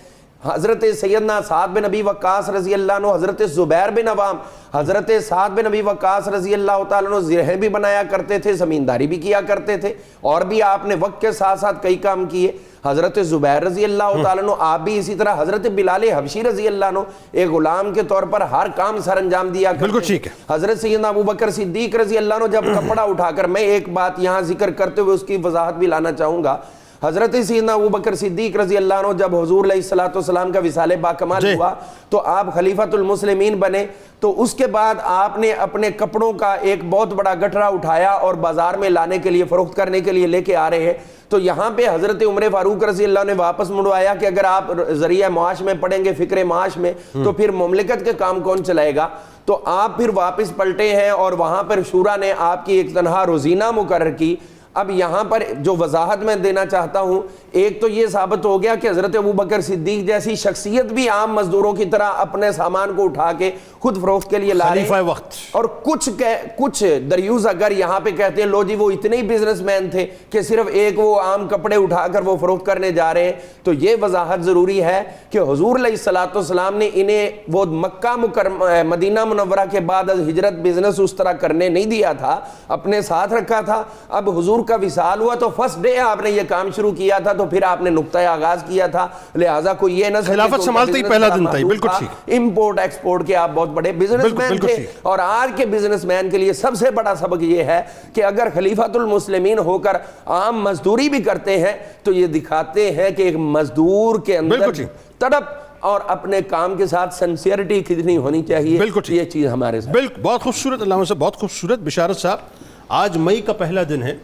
حضرت سیدنا سعد بن ابی وقاص رضی اللہ عنہ, حضرت زبیر بن عوام, حضرت سعد بن ابی وقاص رضی اللہ تعالیٰ عنہ زرہیں بھی بنایا کرتے تھے, زمینداری بھی کیا کرتے تھے, اور بھی آپ نے وقت کے ساتھ ساتھ کئی کام کیے. حضرت زبیر رضی اللہ تعالیٰ عنہ آپ بھی اسی طرح. حضرت بلال حبشی رضی اللہ عنہ ایک غلام کے طور پر ہر کام سر انجام دیا کرتے تھے. حضرت سیدنا ابو بکر صدیق رضی اللہ عنہ جب کپڑا اٹھا کر, میں ایک بات یہاں ذکر کرتے ہوئے اس کی وضاحت بھی لانا چاہوں گا, حضرت سیدنا ابو بکر صدیق رضی اللہ عنہ جب حضور علیہ الصلوۃ والسلام کا وصال باکمال ہوا تو آپ خلیفۃ المسلمین بنے, تو اس کے بعد آپ نے اپنے کپڑوں کا ایک بہت بڑا گٹھڑا اٹھایا اور بازار میں لانے کے لیے, فروخت کرنے کے لیے لے کے آ رہے ہیں. تو یہاں پہ حضرت عمر فاروق رضی اللہ نے واپس مڑوایا کہ اگر آپ ذریعہ معاش میں پڑیں گے, فکر معاش میں, تو پھر مملکت کے کام کون چلائے گا. تو آپ پھر واپس پلٹے ہیں, اور وہاں پر شورا نے آپ کی ایک تنہا روزینہ مقرر کی. اب یہاں پر جو وضاحت میں دینا چاہتا ہوں، ایک تو یہ ثابت ہو گیا کہ حضرت ابوبکر صدیق جیسی شخصیت بھی عام مزدوروں کی طرح اپنے سامان کو اٹھا کے خود فروخت کے لیے لا رہے خلیفہ ہیں. وقت. اور کچھ دریوز اگر یہاں پہ کہتے ہیں لو جی وہ اتنے ہی بزنس مین تھے کہ صرف ایک وہ عام کپڑے اٹھا کر وہ فروخت کرنے جا رہے ہیں، تو یہ وضاحت ضروری ہے کہ حضور علیہ الصلوۃ والسلام نے انہیں وہ مکہ مکرمہ مدینہ منورہ کے بعد از ہجرت بزنس اس طرح کرنے نہیں دیا تھا، اپنے ساتھ رکھا تھا. اب حضور کا وصال ہوا تو فرسٹ ڈے آپ نے یہ کام شروع کیا تھا، تو پھر آپ نے نقطۂ آغاز کیا تھا. لہٰذا کوئی یہ نہ خلافت سنبھالتے ہی پہلا دن تھا. بالکل ٹھیک. امپورٹ ایکسپورٹ کے آپ بہت بڑے بزنس مین تھے. اور آج کے بزنس مین کے لیے سب سے بڑا سبق یہ ہے کہ اگر خلیفۃ المسلمین ہو کر عام مزدوری بھی کرتے ہیں تو یہ دکھاتے ہیں کہ ایک مزدور کے اندر تڑپ اور اپنے کام کے ساتھ سنسیئرٹی کتنی ہونی چاہیے. یہ چیز ہمارے ساتھ بالکل بہت خوبصورت. علامہ صاحب بہت خوبصورت. بشارت صاحب آج مئی کا پہلا دن ہے.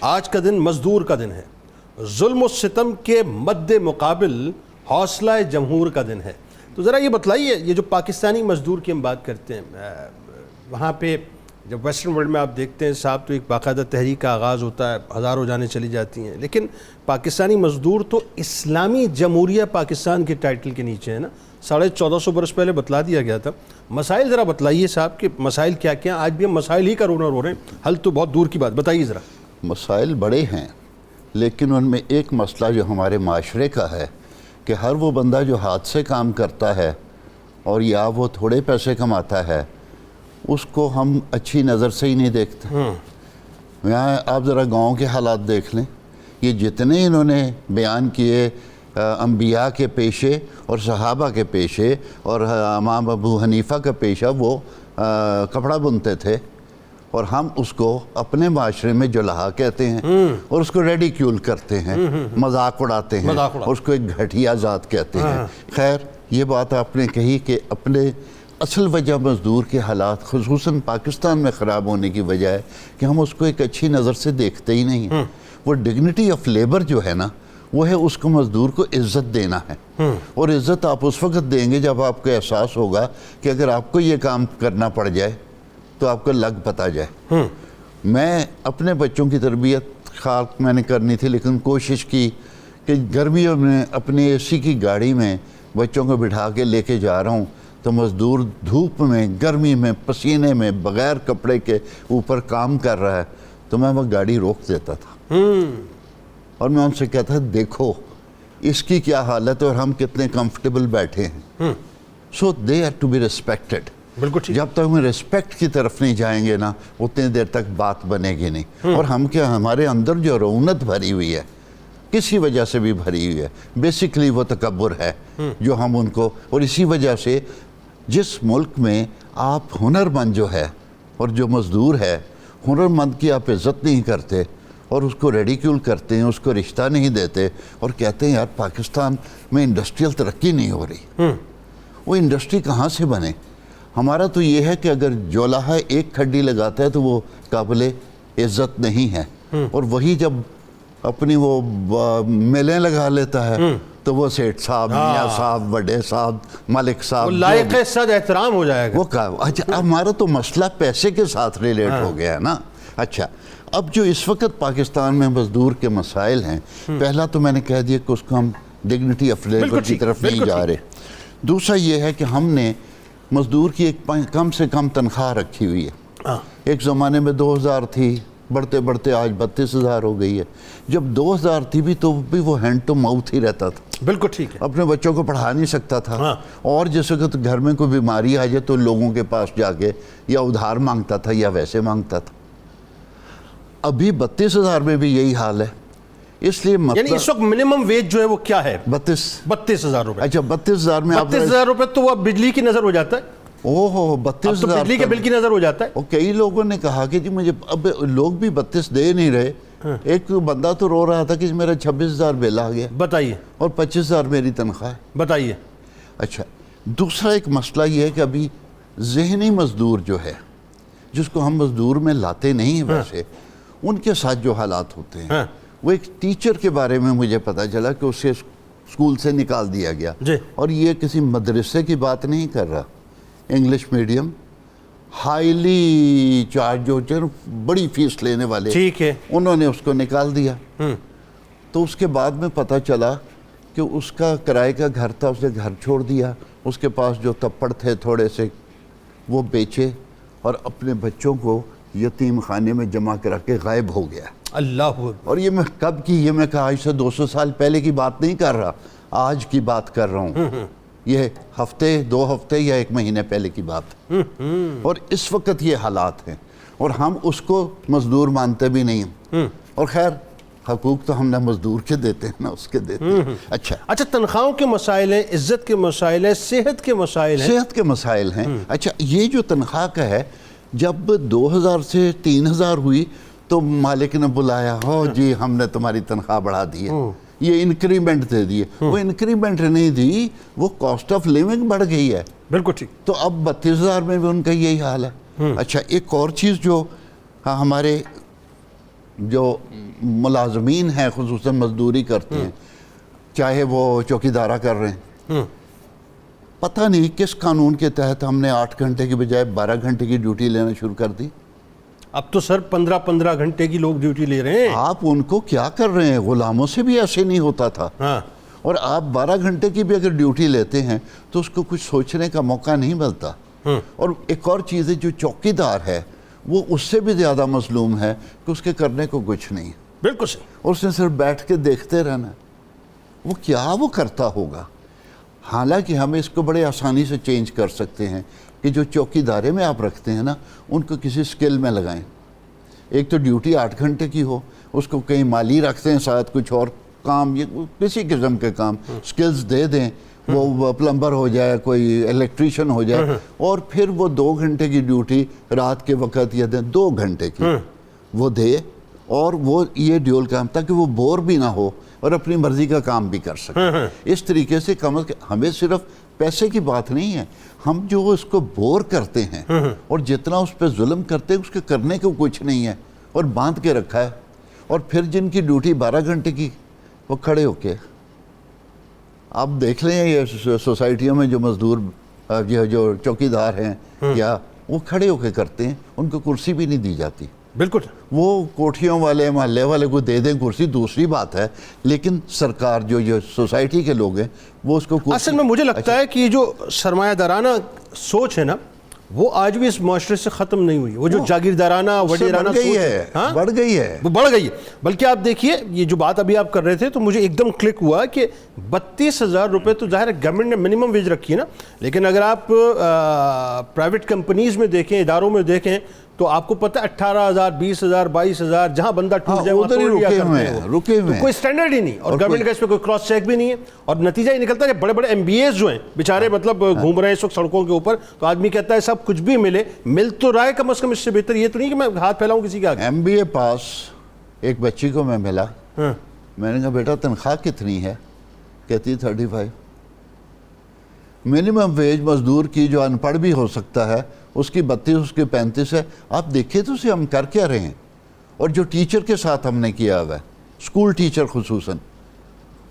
آج کا دن مزدور کا دن ہے. ظلم و ستم کے مد مقابل حوصلہ جمہور کا دن ہے. تو ذرا یہ بتلائیے، یہ جو پاکستانی مزدور کی ہم بات کرتے ہیں، وہاں پہ جب ویسٹرن ورلڈ میں آپ دیکھتے ہیں صاحب تو ایک باقاعدہ تحریک کا آغاز ہوتا ہے، ہزاروں جانیں چلی جاتی ہیں، لیکن پاکستانی مزدور تو اسلامی جمہوریہ پاکستان کے ٹائٹل کے نیچے ہے نا. 1450 برس پہلے بتلا دیا گیا تھا. مسائل ذرا بتلائیے صاحب کہ مسائل کیا کیا. آج بھی ہم مسائل ہی کا رونر ہو رہے ہیں، حل تو بہت دور کی بات. بتائیے ذرا. مسائل بڑے ہیں، لیکن ان میں ایک مسئلہ جو ہمارے معاشرے کا ہے کہ ہر وہ بندہ جو ہاتھ سے کام کرتا ہے اور یا وہ تھوڑے پیسے کماتا ہے اس کو ہم اچھی نظر سے ہی نہیں دیکھتے. یہاں آپ ذرا گاؤں کے حالات دیکھ لیں. یہ جتنے انہوں نے بیان کیے انبیاء کے پیشے اور صحابہ کے پیشے اور امام ابو حنیفہ کا پیشہ، وہ کپڑا بنتے تھے اور ہم اس کو اپنے معاشرے میں جلہا کہتے ہیں اور اس کو ریڈیکیول کرتے ہیں، مذاق اڑاتے ہیں، اس کو ایک گھٹیا ذات کہتے ہیں. خیر یہ بات آپ نے کہی کہ اپنے اصل وجہ مزدور کے حالات خصوصاً پاکستان میں خراب ہونے کی وجہ ہے کہ ہم اس کو ایک اچھی نظر سے دیکھتے ہی نہیں ہیں. وہ ڈگنیٹی آف لیبر جو ہے نا، وہ ہے اس کو مزدور کو عزت دینا ہے. اور عزت آپ اس وقت دیں گے جب آپ کو احساس ہوگا کہ اگر آپ کو یہ کام کرنا پڑ جائے تو آپ کو لگ پتا جائے. میں اپنے بچوں کی تربیت خاک میں نے کرنی تھی، لیکن کوشش کی کہ گرمیوں میں اپنے اے سی کی گاڑی میں بچوں کو بٹھا کے لے کے جا رہا ہوں تو مزدور دھوپ میں، گرمی میں، پسینے میں، بغیر کپڑے کے اوپر کام کر رہا ہے تو میں وہ گاڑی روک دیتا تھا اور میں ان سے کہتا تھا دیکھو اس کی کیا حالت ہے اور ہم کتنے کمفرٹیبل بیٹھے ہیں. So they are to be respected. جب تک ہم ریسپیکٹ کی طرف نہیں جائیں گے نا اتنی دیر تک بات بنے گی نہیں. اور ہم کیا، ہمارے اندر جو رونت بھری ہوئی ہے کسی وجہ سے بھی بھری ہوئی ہے، بیسیکلی وہ تکبر ہے جو ہم ان کو، اور اسی وجہ سے جس ملک میں آپ ہنرمند جو ہے اور جو مزدور ہے، ہنرمند کی آپ عزت نہیں کرتے اور اس کو ریڈیکیول کرتے ہیں، اس کو رشتہ نہیں دیتے اور کہتے ہیں یار پاکستان میں انڈسٹریل ترقی نہیں ہو رہی. وہ انڈسٹری کہاں سے بنے؟ ہمارا تو یہ ہے کہ اگر جولہا ایک کھڈی لگاتا ہے تو وہ قابل عزت نہیں ہے، اور وہی جب اپنی وہ میلیں لگا لیتا ہے تو وہ سیٹھ صاحب، میاں صاحب، بڑے صاحب، ملک صاحب، لائق صد احترام ہو جائے گا. وہ اچھا ہمارا تو مسئلہ پیسے کے ساتھ ریلیٹ ہو گیا ہے نا. اچھا اب جو اس وقت پاکستان میں مزدور کے مسائل ہیں، پہلا تو میں نے کہہ دیا کہ اس کو ہم ڈگنیٹی آف لیبر کی طرف نہیں جا رہے. دوسرا یہ ہے کہ ہم نے مزدور کی ایک کم سے کم تنخواہ رکھی ہوئی ہے. ایک زمانے میں 2000 تھی، بڑھتے بڑھتے آج 32,000 ہو گئی ہے. جب 2000 تھی بھی تو بھی وہ ہینڈ ٹو ماؤتھ ہی رہتا تھا. بالکل ٹھیک ہے. اپنے بچوں کو پڑھا نہیں سکتا تھا اور جس وقت گھر میں کوئی بیماری آ جائے تو لوگوں کے پاس جا کے یا ادھار مانگتا تھا یا ویسے مانگتا تھا. ابھی 32,000 میں بھی یہی حال ہے. اس لیے یعنی اس وقت منیمم ویج جو ہے وہ کیا ہے؟ 32,000 روپے. اچھا 32,000 میں 32,000 روپے تو وہ بجلی کی نظر ہو جاتا ہے. اوہ 32,000 بجلی کے بل کی نظر ہو جاتا ہے. اور کئی لوگوں نے کہا کہ جی مجھے اب لوگ بھی 32 دے نہیں رہے. ایک بندہ تو رو رہا تھا کہ میرا 26,000 بل آ گیا. بتائیے. اور 25,000 میری تنخواہ ہے. بتائیے. اچھا دوسرا ایک مسئلہ یہ ہے کہ ابھی ذہنی مزدور جو ہے جس کو ہم مزدور میں لاتے نہیں ہیں ویسے، ان کے ساتھ جو حالات ہوتے ہیں، وہ ایک ٹیچر کے بارے میں مجھے پتا چلا کہ اسے اسکول سے نکال دیا گیا. اور یہ کسی مدرسے کی بات نہیں کر رہا، انگلش میڈیم ہائیلی چارج جو بڑی فیس لینے والے، ٹھیک ہے، انہوں نے اس کو نکال دیا۔ تو اس کے بعد میں پتہ چلا کہ اس کا کرائے کا گھر تھا، اس نے گھر چھوڑ دیا، اس کے پاس جو تپڑ تھے تھوڑے سے وہ بیچے اور اپنے بچوں کو یتیم خانے میں جمع کرا کے غائب ہو گیا۔ اللہ اکبر۔ اور یہ میں کب کی، یہ میں کہا آج سے 200 سال پہلے کی بات نہیں کر رہا، آج کی بات کر رہا ہوں، یہ ہفتے 2 ہفتے یا 1 مہینے پہلے کی بات ہے۔ اور اس وقت یہ حالات ہیں اور ہم اس کو مزدور مانتے بھی نہیں ہیں، اور خیر حقوق تو ہم نے مزدور کے دیتے ہیں نا، اس کے دیتے ہیں۔ اچھا، تنخواہوں کے مسائل ہیں، عزت کے مسائل ہیں، صحت کے مسائل ہیں، صحت کے مسائل ہیں۔ اچھا، یہ جو تنخواہ کا ہے، جب 2000 سے 3000 ہوئی تو مالک نے بلایا، ہو جی ہم نے تمہاری تنخواہ بڑھا دی ہے، یہ انکریمنٹ دے دیے۔ وہ انکریمنٹ نہیں دی، وہ کاسٹ آف لیونگ بڑھ گئی ہے۔ بالکل ٹھیک۔ تو اب 32,000 میں بھی ان کا یہی حال ہے۔ اچھا، ایک اور چیز جو ہمارے جو ملازمین ہیں خصوصاً مزدوری کرتے ہیں، چاہے وہ چوکیدارہ کر رہے ہیں، پتہ نہیں کس قانون کے تحت ہم نے 8 گھنٹے کی بجائے 12 گھنٹے کی ڈیوٹی لینا شروع کر دی۔ اب تو سر 15 گھنٹے کی لوگ ڈیوٹی لے رہے ہیں۔ آپ ان کو کیا کر رہے ہیں؟ غلاموں سے بھی ایسے نہیں ہوتا تھا۔ اور آپ 12 گھنٹے کی بھی اگر ڈیوٹی لیتے ہیں تو اس کو کچھ سوچنے کا موقع نہیں ملتا۔ اور ایک اور چیز ہے، جو چوکیدار ہے وہ اس سے بھی زیادہ مظلوم ہے کہ اس کے کرنے کو کچھ نہیں، بالکل صحیح، اور اس نے صرف بیٹھ کے دیکھتے رہنا۔ وہ کیا وہ کرتا ہوگا؟ حالانکہ ہم اس کو بڑے آسانی سے چینج کر سکتے ہیں کہ جو چوکیدارے میں آپ رکھتے ہیں نا، ان کو کسی سکل میں لگائیں۔ ایک تو ڈیوٹی 8 گھنٹے کی ہو، اس کو کہیں مالی رکھتے ہیں، ساتھ کچھ اور کام، یہ کسی قسم کے کام سکلز دے دیں، وہ پلمبر ہو جائے، کوئی الیکٹریشین ہو جائے، اور پھر وہ 2 گھنٹے کی ڈیوٹی رات کے وقت یا 2 گھنٹے کی وہ دے، اور وہ یہ ڈیول کام تاکہ وہ بور بھی نہ ہو اور اپنی مرضی کا کام بھی کر سکے۔ اس طریقے سے کم از کم ہمیں صرف پیسے کی بات نہیں ہے، ہم جو اس کو بور کرتے ہیں اور جتنا اس پہ ظلم کرتے ہیں، اس کے کرنے کو کچھ نہیں ہے اور باندھ کے رکھا ہے۔ اور پھر جن کی ڈیوٹی 12 گھنٹے کی، وہ کھڑے ہو کے، آپ دیکھ لیں یہ سوسائٹیوں میں جو مزدور جو چوکیدار ہیں یا وہ کھڑے ہو کے کرتے ہیں، ان کو کرسی بھی نہیں دی جاتی۔ بالکل، وہ کوٹھیوں والے محلے والے کو دے دیں کرسی، دوسری بات ہے، لیکن سرکار جو سوسائٹی کے لوگ ہیں وہ اس کو کرسی۔ اصل میں مجھے لگتا ہے کہ یہ جو سرمایہ دارانہ سوچ ہے نا، وہ آج بھی اس معاشرے سے ختم نہیں ہوئی۔ وہ جو جاگیردارانہ وڈیرانہ سوچ ہے، بڑھ گئی ہے، وہ بڑھ گئی ہے۔ بلکہ آپ دیکھیے، یہ جو بات ابھی آپ کر رہے تھے تو مجھے ایک دم کلک ہوا کہ 32,000 روپے تو ظاہر ہے گورنمنٹ نے منیمم ویج رکھی ہے نا، لیکن اگر آپ پرائیویٹ کمپنیز میں دیکھیں، اداروں میں دیکھیں، تو آپ کو پتہ ہے 18,000 20,000 22,000 جہاں بندہ ٹوٹ جائے وہاں توڑ لیا کرتے ہیں، رکے ہوئے ہیں، کوئی سٹینڈرڈ ہی نہیں، اور گورنمنٹ کا اس پہ کوئی کراس چیک بھی نہیں ہے۔ اور نتیجہ یہ نکلتا ہے کہ بڑے بڑے ایم بی ایز جو ہیں بیچارے مطلب گھوم رہے ہیں اس وقت سڑکوں کے اوپر، تو آدمی کہتا ہے سب کچھ بھی مل تو رہا ہے، کم از کم اس سے بہتر یہ تو نہیں کہ میں ہاتھ پھیلاؤں کسی کے آگے۔ ایم بی اے پاس ایک بچی کو میں ملا، میں نے کہا بیٹا تنخواہ کتنی ہے؟ کہتی 35۔ منیمم ویج مزدور کی جو ان پڑھ بھی ہو سکتا ہے اس کی 32، اس کی 35 ہے۔ آپ دیکھیں تو اسے ہم کر کیا رہے ہیں؟ اور جو ٹیچر کے ساتھ ہم نے کیا ہوا ہے، اسکول ٹیچر خصوصاً،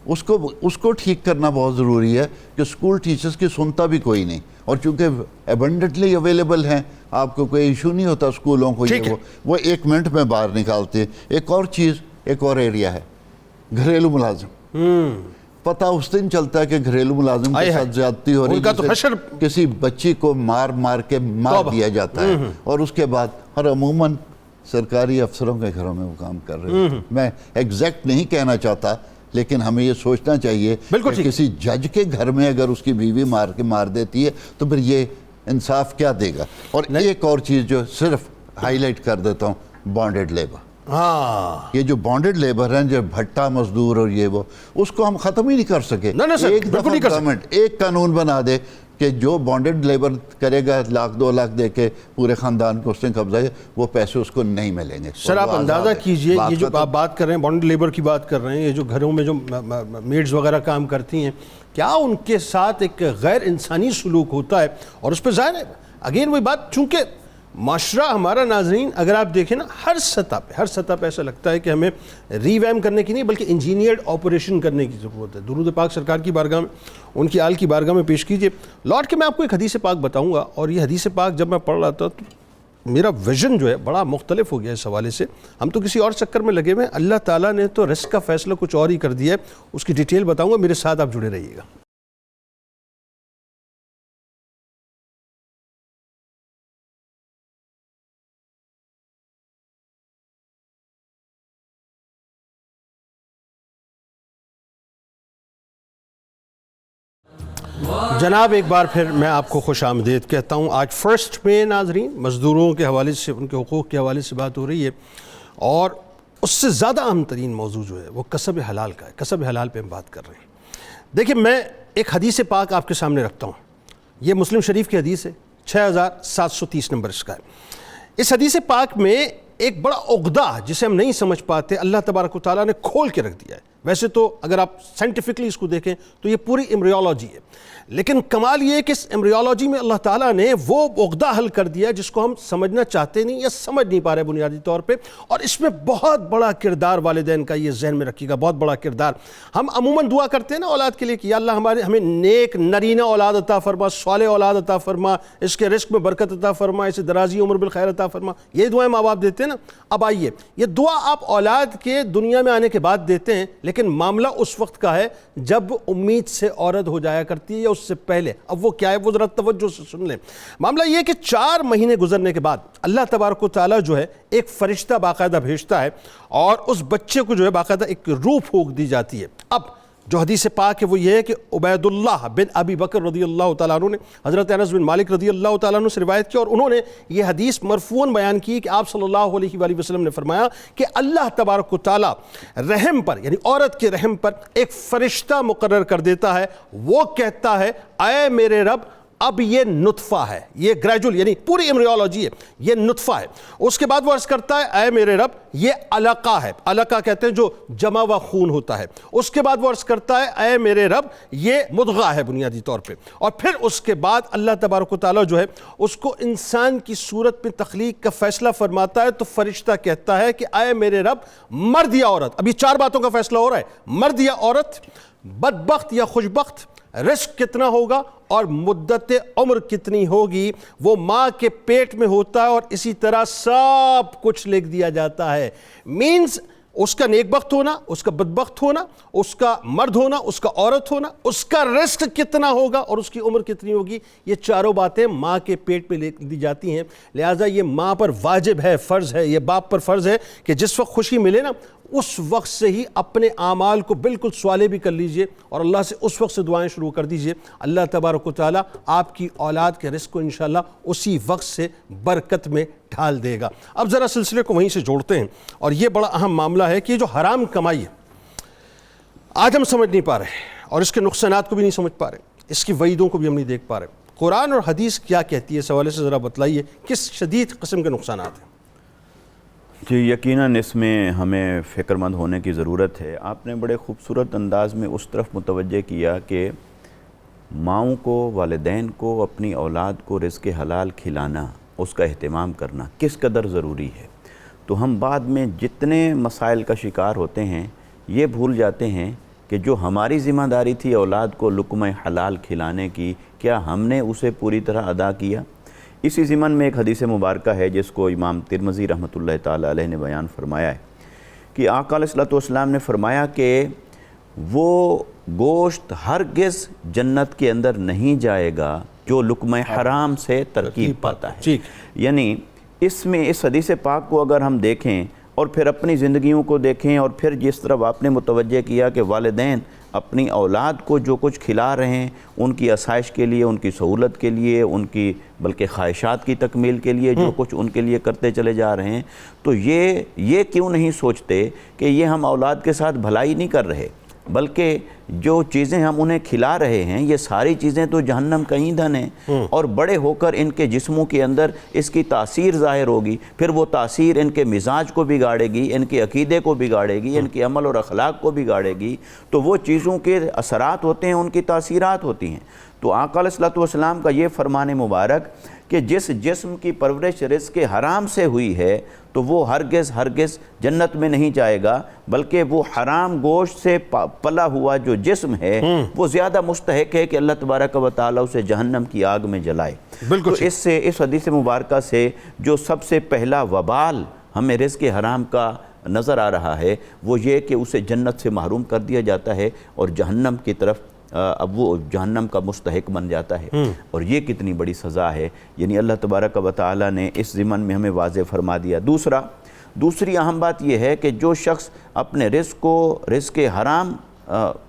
اس کو ٹھیک کرنا بہت ضروری ہے کہ اسکول ٹیچرز کی سنتا بھی کوئی نہیں، اور چونکہ ایبنڈنٹلی اویلیبل ہیں، آپ کو کوئی ایشو نہیں ہوتا اسکولوں کو، وہ 1 منٹ میں باہر نکالتے ہیں۔ ایک اور چیز، ایک اور ایریا ہے گھریلو ملازم۔ پتہ اس دن چلتا ہے کہ گھریلو ملازم کے ساتھ زیادتی ہو رہی ہے، کسی بچی کو مار کے مار دیا جاتا ہے، اور اس کے بعد، اور عموماً سرکاری افسروں کے گھروں میں وہ کام کر رہے ہیں۔ میں ایگزیکٹ نہیں کہنا چاہتا، لیکن ہمیں یہ سوچنا چاہیے کہ کسی جج کے گھر میں اگر اس کی بیوی مار دیتی ہے تو پھر یہ انصاف کیا دے گا۔ اور ایک اور چیز جو صرف ہائی لائٹ کر دیتا ہوں، بانڈڈ لیبر۔ یہ جو بانڈڈ لیبر ہیں، جو بھٹا مزدور اور یہ وہ، اس کو ہم ختم ہی نہیں کر سکے۔ ایک دفعہ گورنمنٹ ایک قانون بنا دے کہ جو بانڈڈ لیبر کرے گا 1 لاکھ 2 لاکھ دے کے پورے خاندان کو اس نے قبضہ ہے، وہ پیسے اس کو نہیں ملیں گے۔ سر آپ اندازہ کیجئے، یہ جو آپ بات کر رہے ہیں، بانڈڈ لیبر کی بات کر رہے ہیں، یہ جو گھروں میں جو میڈز وغیرہ کام کرتی ہیں، کیا ان کے ساتھ ایک غیر انسانی سلوک ہوتا ہے؟ اور اس پہ ظاہر ہے اگین وہی بات، چونکہ معاشرہ ہمارا ناظرین اگر آپ دیکھیں نا ہر سطح پہ ایسا لگتا ہے کہ ہمیں ری ویم کرنے کی نہیں بلکہ انجینئرڈ آپریشن کرنے کی ضرورت ہے. درود پاک سرکار کی بارگاہ میں, ان کی آل کی بارگاہ میں پیش کیجئے. لوٹ کے میں آپ کو ایک حدیث پاک بتاؤں گا, اور یہ حدیث پاک جب میں پڑھ رہا تھا تو میرا ویژن جو ہے بڑا مختلف ہو گیا اس حوالے سے. ہم تو کسی اور چکر میں لگے ہوئے ہیں, اللہ تعالیٰ نے تو رزق کا فیصلہ کچھ اور ہی کر دیا ہے. اس کی ڈیٹیل بتاؤں گا, میرے ساتھ آپ جڑے رہیے گا. جناب ایک بار پھر میں آپ کو خوش آمدید کہتا ہوں. آج 1 مئی ناظرین, مزدوروں کے حوالے سے, ان کے حقوق کے حوالے سے بات ہو رہی ہے, اور اس سے زیادہ اہم ترین موضوع جو ہے وہ کسب حلال کا ہے. کسب حلال پہ ہم بات کر رہے ہیں. دیکھیں میں ایک حدیث پاک آپ کے سامنے رکھتا ہوں. یہ مسلم شریف کی حدیث ہے, 6730 نمبر اس کا ہے. اس حدیث پاک میں ایک بڑا عقدہ جسے ہم نہیں سمجھ پاتے اللہ تبارک و تعالیٰ نے کھول کے رکھ دیا ہے. ویسے تو اگر آپ سائنٹیفکلی اس کو دیکھیں تو یہ پوری ایمبریولوجی ہے, لیکن کمال یہ ہے کہ اس ایمبریولوجی میں اللہ تعالیٰ نے وہ عقدہ حل کر دیا جس کو ہم سمجھنا چاہتے نہیں یا سمجھ نہیں پا رہے بنیادی طور پہ. اور اس میں بہت بڑا کردار والدین کا, یہ ذہن میں رکھیے گا, بہت بڑا کردار. ہم عموماً دعا کرتے ہیں نا اولاد کے لیے کہ یا اللہ ہمیں نیک نرینہ اولاد عطا فرما, صالح اولاد عطا فرما, اس کے رزق میں برکت عطا فرما, اسے درازی عمر بالخیر عطا فرما. یہ دعائیں ماں باپ دیتے ہیں نا. اب آئیے, یہ دعا آپ اولاد کے دنیا میں آنے کے بعد دیتے ہیں, لیکن معاملہ اس وقت کا ہے جب امید سے عورت ہو جایا کرتی ہے یا اس سے پہلے. اب وہ کیا ہے, وہ ذرا توجہ سے سن لیں. معاملہ یہ ہے کہ 4 مہینے گزرنے کے بعد اللہ تبارک و تعالیٰ جو ہے ایک فرشتہ باقاعدہ بھیجتا ہے, اور اس بچے کو جو ہے باقاعدہ ایک روح پھونک دی جاتی ہے. اب جو حدیث پاک ہے وہ یہ ہے کہ عبید اللہ بن ابی بکر رضی اللہ تعالیٰ عنہ نے حضرت انس بن مالک رضی اللہ تعالیٰ عنہ سے روایت کی, اور انہوں نے یہ حدیث مرفوعاً بیان کی کہ آپ صلی اللہ علیہ وآلہ وسلم نے فرمایا کہ اللہ تبارک و تعالیٰ رحم پر, یعنی عورت کے رحم پر ایک فرشتہ مقرر کر دیتا ہے. وہ کہتا ہے اے میرے رب اب یہ نطفہ ہے, یہ گریجول یعنی پوری ایمبریولوجی ہے, یہ نطفہ ہے. اس کے بعد وہ عرض کرتا ہے اے میرے رب یہ علقہ ہے, علقہ کہتے ہیں جو جمع و خون ہوتا ہے. اس کے بعد وہ عرض کرتا ہے اے میرے رب یہ مضغہ ہے بنیادی طور پہ. اور پھر اس کے بعد اللہ تبارک و تعالیٰ جو ہے اس کو انسان کی صورت میں تخلیق کا فیصلہ فرماتا ہے. تو فرشتہ کہتا ہے کہ اے میرے رب مرد یا عورت, اب یہ 4 باتوں کا فیصلہ ہو رہا ہے, مرد یا عورت, بدبخت یا خوشبخت, رزق کتنا ہوگا اور مدت عمر کتنی ہوگی, وہ ماں کے پیٹ میں ہوتا ہے, اور اسی طرح سب کچھ لکھ دیا جاتا ہے. مینز اس کا نیک بخت ہونا, اس کا بدبخت ہونا, اس کا مرد ہونا, اس کا عورت ہونا, اس کا رزق کتنا ہوگا اور اس کی عمر کتنی ہوگی, یہ 4 باتیں ماں کے پیٹ پہ لکھ دی جاتی ہیں. لہٰذا یہ ماں پر واجب ہے, فرض ہے, یہ باپ پر فرض ہے کہ جس وقت خوشی ملے نا اس وقت سے ہی اپنے اعمال کو بالکل سوالے بھی کر لیجئے, اور اللہ سے اس وقت سے دعائیں شروع کر دیجئے. اللہ تبارک و تعالیٰ آپ کی اولاد کے رزق کو انشاءاللہ اسی وقت سے برکت میں ڈھال دے گا. اب ذرا سلسلے کو وہیں سے جوڑتے ہیں, اور یہ بڑا اہم معاملہ ہے کہ یہ جو حرام کمائی ہے آج ہم سمجھ نہیں پا رہے, اور اس کے نقصانات کو بھی نہیں سمجھ پا رہے, اس کی وعیدوں کو بھی ہم نہیں دیکھ پا رہے. قرآن اور حدیث کیا کہتی ہے اس حوالے سے ذرا بتلائیے, کس شدید قسم کے نقصانات ہیں؟ جی یقیناً اس میں ہمیں فکر مند ہونے کی ضرورت ہے. آپ نے بڑے خوبصورت انداز میں اس طرف متوجہ کیا کہ ماؤں کو, والدین کو اپنی اولاد کو رزق حلال کھلانا, اس کا اہتمام کرنا کس قدر ضروری ہے. تو ہم بعد میں جتنے مسائل کا شکار ہوتے ہیں یہ بھول جاتے ہیں کہ جو ہماری ذمہ داری تھی اولاد کو لقمہ حلال کھلانے کی, کیا ہم نے اسے پوری طرح ادا کیا. اسی ضمن میں ایک حدیث مبارکہ ہے جس کو امام ترمذی رحمۃ اللہ تعالیٰ علیہ نے بیان فرمایا ہے کہ آقا علیہ الصلوۃ نے فرمایا کہ وہ گوشت ہرگز جنت کے اندر نہیں جائے گا جو لقمہ حرام سے ترکیب پاتا ہے. یعنی اس میں اس حدیث پاک کو اگر ہم دیکھیں اور پھر اپنی زندگیوں کو دیکھیں, اور پھر جس طرف آپ نے متوجہ کیا کہ والدین اپنی اولاد کو جو کچھ کھلا رہے ہیں ان کی آسائش کے لیے, ان کی سہولت کے لیے, ان کی بلکہ خواہشات کی تکمیل کے لیے جو کچھ ان کے لیے کرتے چلے جا رہے ہیں, تو یہ کیوں نہیں سوچتے کہ یہ ہم اولاد کے ساتھ بھلائی نہیں کر رہے, بلکہ جو چیزیں ہم انہیں کھلا رہے ہیں یہ ساری چیزیں تو جہنم کا ایندھن ہیں, اور بڑے ہو کر ان کے جسموں کے اندر اس کی تاثیر ظاہر ہوگی. پھر وہ تاثیر ان کے مزاج کو بگاڑے گی, ان کے عقیدے کو بگاڑے گی, ان کے عمل اور اخلاق کو بگاڑے گی. تو وہ چیزوں کے اثرات ہوتے ہیں, ان کی تاثیرات ہوتی ہیں. تو آقا علیہ الصلوۃ والسلام کا یہ فرمان مبارک کہ جس جسم کی پرورش رزق حرام سے ہوئی ہے تو وہ ہرگز جنت میں نہیں جائے گا، بلکہ وہ حرام گوشت سے پلا ہوا جو جسم ہے وہ زیادہ مستحق ہے کہ اللہ تبارک و تعالیٰ اسے جہنم کی آگ میں جلائے۔ بالکل تو اس حدیث مبارکہ سے جو سب سے پہلا وبال ہمیں رزق حرام کا نظر آ رہا ہے وہ یہ کہ اسے جنت سے محروم کر دیا جاتا ہے اور جہنم کی طرف اب وہ جہنم کا مستحق بن جاتا ہے، اور یہ کتنی بڑی سزا ہے، یعنی اللہ تبارک و تعالیٰ نے اس ضمن میں ہمیں واضح فرما دیا۔ دوسری اہم بات یہ ہے کہ جو شخص اپنے رزق کو رزق حرام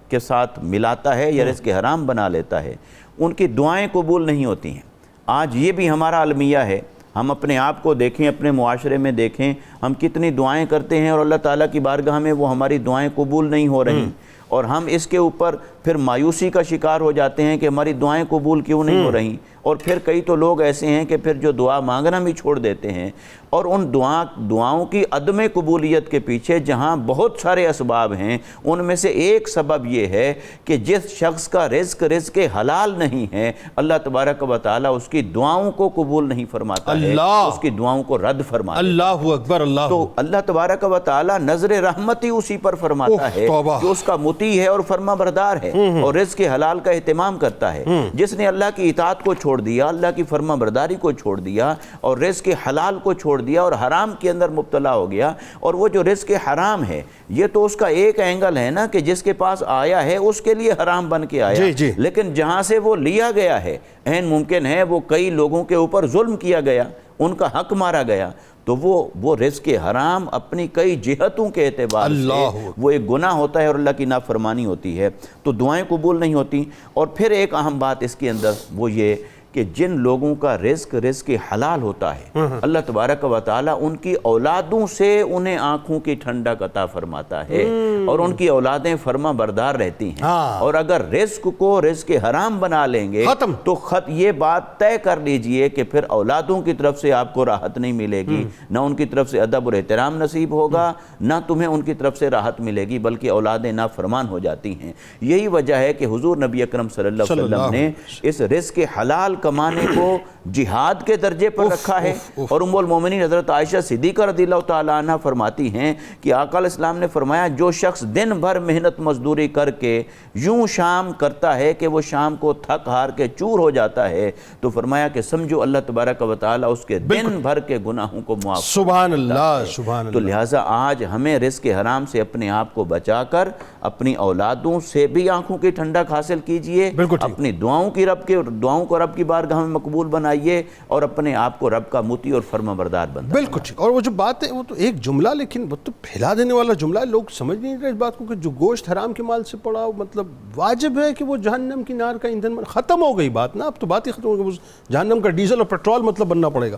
کے ساتھ ملاتا ہے یا رزق حرام بنا لیتا ہے، ان کی دعائیں قبول نہیں ہوتی ہیں۔ آج یہ بھی ہمارا المیہ ہے، ہم اپنے آپ کو دیکھیں، اپنے معاشرے میں دیکھیں، ہم کتنی دعائیں کرتے ہیں اور اللہ تعالیٰ کی بارگاہ میں وہ ہماری دعائیں قبول نہیں ہو رہی، اور ہم اس کے اوپر پھر مایوسی کا شکار ہو جاتے ہیں کہ ہماری دعائیں قبول کیوں نہیں ہو رہی، اور پھر کئی تو لوگ ایسے ہیں کہ پھر جو دعا مانگنا بھی چھوڑ دیتے ہیں، اور ان دعاؤں کی عدم قبولیت کے پیچھے جہاں بہت سارے اسباب ہیں، ان میں سے ایک سبب یہ ہے کہ جس شخص کا رزق حلال نہیں ہے، اللہ تبارک و تعالیٰ اس کی دعاؤں کو قبول نہیں فرماتا ہے، اس کی دعاؤں کو رد فرماتا ہے۔ اللہ اکبر، اللہ تو اللہ تبارک و تعالیٰ نظر رحمت ہی اسی پر فرماتا ہے جو اس کا مطیع ہے اور فرما بردار ہے اور رزق حلال کا اہتمام کرتا ہے۔ جس نے اللہ کی اطاعت کو چھوڑ دیا، اللہ کی فرما برداری کو چھوڑ دیا اور رزق حلال کو چھوڑ دیا اور حرام کے اندر مبتلا ہو گیا، اور وہ جو رزق حرام ہے یہ تو اس کا ایک اینگل ہے نا کہ جس کے پاس آیا ہے اس کے لیے حرام بن کے آیا، لیکن جہاں سے وہ لیا گیا ہے عین ممکن ہے وہ کئی لوگوں کے اوپر ظلم کیا گیا، ان کا حق مارا گیا، تو وہ رزق حرام اپنی کئی جہتوں کے اعتبار سے وہ ایک گناہ ہوتا ہے اور اللہ کی نافرمانی ہوتی ہے، تو دعائیں قبول نہیں ہوتی۔ اور پھر ایک اہم بات اس کے اندر وہ یہ کہ جن لوگوں کا رزق حلال ہوتا ہے، اللہ تبارک و تعالیٰ ان کی اولادوں سے انہیں آنکھوں کی ٹھنڈک عطا فرماتا ہے اور ان کی اولادیں فرما بردار رہتی ہیں، اور اگر رزق کو رزق حرام بنا لیں گے تو یہ بات طے کر لیجئے کہ پھر اولادوں کی طرف سے آپ کو راحت نہیں ملے گی، نہ ان کی طرف سے ادب اور احترام نصیب ہوگا، نہ تمہیں ان کی طرف سے راحت ملے گی، بلکہ اولادیں نافرمان ہو جاتی ہیں۔ یہی وجہ ہے کہ حضور نبی اکرم صلی اللہ علیہ وسلم نے اس رزق حلال کمانے کو جہاد کے درجے پر رکھا ہے، اور ام المومنین حضرت عائشہ صدیقہ رضی اللہ تعالیٰ عنہ فرماتی ہیں کہ آقا علیہ السلام نے فرمایا جو شخص دن بھر محنت مزدوری کر کے یوں شام کرتا ہے کہ وہ شام کو تھک ہار کے چور ہو جاتا ہے، تو فرمایا کہ سمجھو اللہ تبارک و تعالیٰ اس کے دن بھر کے گناہوں کو معاف کرتا ہے۔ سبحان اللہ، سبحان اللہ۔ تو لہٰذا آج ہمیں رزق حرام سے اپنے آپ کو بچا کر اپنی اولادوں سے بھی آنکھوں کی ٹھنڈک حاصل کیجئے، اپنی دعاؤں کو رب کی بارگاہ میں مقبول بنائیے، اور اپنے آپ کو رب کا مطیع اور فرما بردار بنائیے۔ بالکل ٹھیک۔ اور وہ جو بات ہے وہ تو ایک جملہ، لیکن وہ تو پھیلا دینے والا جملہ ہے، لوگ سمجھ نہیں رہے اس بات کو کہ جو گوشت حرام کے مال سے پڑا مطلب واجب ہے کہ وہ جہنم کی نار کا ایندھن ختم ہو گئی بات نا، اب تو بات ہی ختم ہو گئی، جہنم کا ڈیزل اور پیٹرول مطلب بننا پڑے گا۔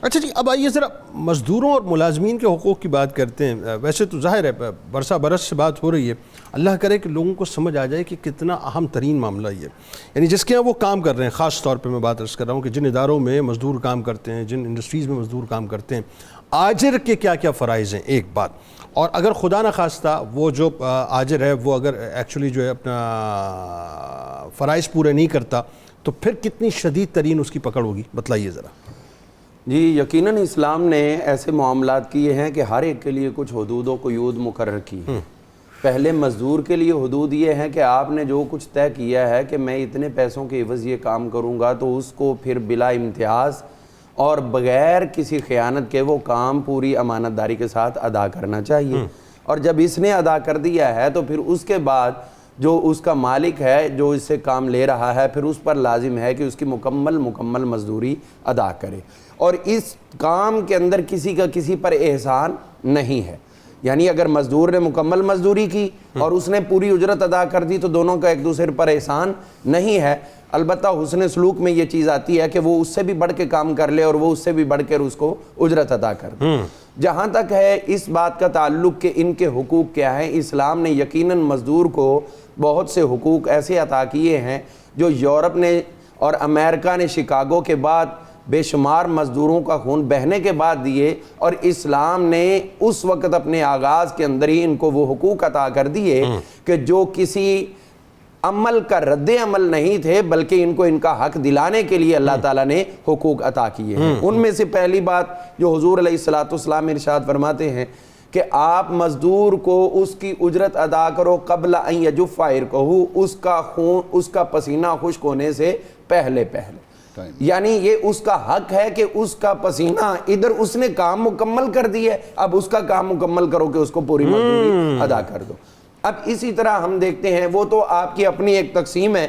اچھا جی، اب آئیے ذرا مزدوروں اور ملازمین کے حقوق کی بات کرتے ہیں۔ ویسے تو ظاہر ہے برسہ برس سے بات ہو رہی ہے، اللہ کرے کہ لوگوں کو سمجھ آ جائے کہ کتنا اہم ترین معاملہ یہ، یعنی جس کے ہاں وہ کام کر رہے ہیں، خاص طور پہ میں بات عرض کر رہا ہوں کہ جن اداروں میں مزدور کام کرتے ہیں، جن انڈسٹریز میں مزدور کام کرتے ہیں، آجر کے کیا کیا فرائض ہیں ایک بات، اور اگر خدا نہ خواستہ وہ جو آجر ہے وہ اگر ایکچولی جو ہے اپنا فرائض پورے نہیں کرتا تو پھر کتنی شدید ترین اس کی پکڑ ہوگی، بتلائیے ذرا۔ جی یقیناً اسلام نے ایسے معاملات کیے ہیں کہ ہر ایک کے لیے کچھ حدود و قیود مقرر کی ہیں۔ پہلے مزدور کے لیے حدود یہ ہے کہ آپ نے جو کچھ طے کیا ہے کہ میں اتنے پیسوں کے عوض یہ کام کروں گا تو اس کو پھر بلا امتیاز اور بغیر کسی خیانت کے وہ کام پوری امانت داری کے ساتھ ادا کرنا چاہیے، اور جب اس نے ادا کر دیا ہے تو پھر اس کے بعد جو اس کا مالک ہے جو اس سے کام لے رہا ہے پھر اس پر لازم ہے کہ اس کی مکمل مزدوری ادا کرے، اور اس کام کے اندر کسی کا کسی پر احسان نہیں ہے، یعنی اگر مزدور نے مکمل مزدوری کی اور اس نے پوری اجرت ادا کر دی تو دونوں کا ایک دوسرے پر احسان نہیں ہے، البتہ حسن سلوک میں یہ چیز آتی ہے کہ وہ اس سے بھی بڑھ کے کام کر لے اور وہ اس سے بھی بڑھ کر اس کو اجرت ادا کر دے۔ جہاں تک ہے اس بات کا تعلق کہ ان کے حقوق کیا ہیں، اسلام نے یقیناً مزدور کو بہت سے حقوق ایسے عطا کیے ہیں جو یورپ نے اور امریکہ نے شکاگو کے بعد بے شمار مزدوروں کا خون بہنے کے بعد دیے، اور اسلام نے اس وقت اپنے آغاز کے اندر ہی ان کو وہ حقوق عطا کر دیے کہ جو کسی عمل کا رد عمل نہیں تھے، بلکہ ان کو ان کا حق دلانے کے لیے اللہ تعالیٰ نے حقوق عطا کیے ہیں۔ ان میں سے پہلی بات جو حضور علیہ الصلوۃ ارشاد فرماتے ہیں کہ آپ مزدور کو اس کی اجرت ادا کرو قبل ان یجف عرقہ، اس کا خون، اس کا پسینہ خشک ہونے سے پہلے یعنی یہ اس کا حق ہے کہ اس کا پسینہ، ادھر اس نے کام مکمل کر دیا ہے، اب اس کا کام مکمل کرو کہ اس کو پوری مزدوری ادا کر دو۔ اب اسی طرح ہم دیکھتے ہیں، وہ تو آپ کی اپنی ایک تقسیم ہے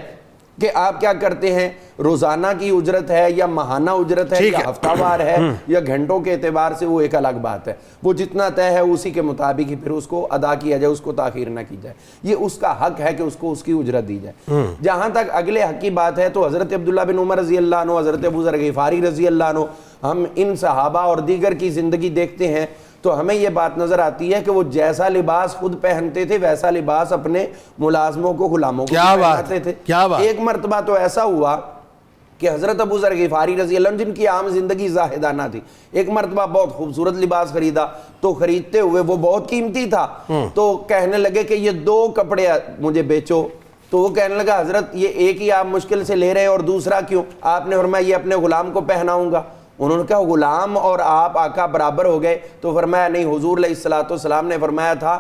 کہ آپ کیا کرتے ہیں، روزانہ کی اجرت ہے یا ماہانہ اجرت ہے یا ہفتہ وار ہے یا گھنٹوں کے اعتبار سے، وہ ایک الگ بات ہے، وہ جتنا طے ہے اسی کے مطابق ہی پھر اس کو ادا کیا جائے، اس کو تاخیر نہ کی جائے، یہ اس کا حق ہے کہ اس کو اس کی اجرت دی جائے۔ جہاں تک اگلے حق کی بات ہے تو حضرت عبداللہ بن عمر رضی اللہ عنہ، حضرت ابو ذر غفاری رضی اللہ عنہ، ہم ان صحابہ اور دیگر کی زندگی دیکھتے ہیں تو ہمیں یہ بات نظر آتی ہے کہ وہ جیسا لباس خود پہنتے تھے ویسا لباس اپنے ملازموں کو، غلاموں کو پہناتے تھے۔ ایک مرتبہ تو ایسا ہوا کہ حضرت ابو ذر غفاری رضی اللہ عنہ، جن کی عام زندگی زاہدانہ تھی، ایک مرتبہ بہت خوبصورت لباس خریدا، تو خریدتے ہوئے وہ بہت قیمتی تھا، تو کہنے لگے کہ یہ 2 کپڑے مجھے بیچو۔ تو وہ کہنے لگا حضرت یہ ایک ہی آپ مشکل سے لے رہے ہیں اور دوسرا کیوں؟ آپ نے فرمایا یہ اپنے غلام کو پہناؤں گا۔ انہوں نے کہا غلام اور آپ آقا برابر ہو گئے؟ تو فرمایا نہیں، حضور علیہ الصلوۃ نے فرمایا تھا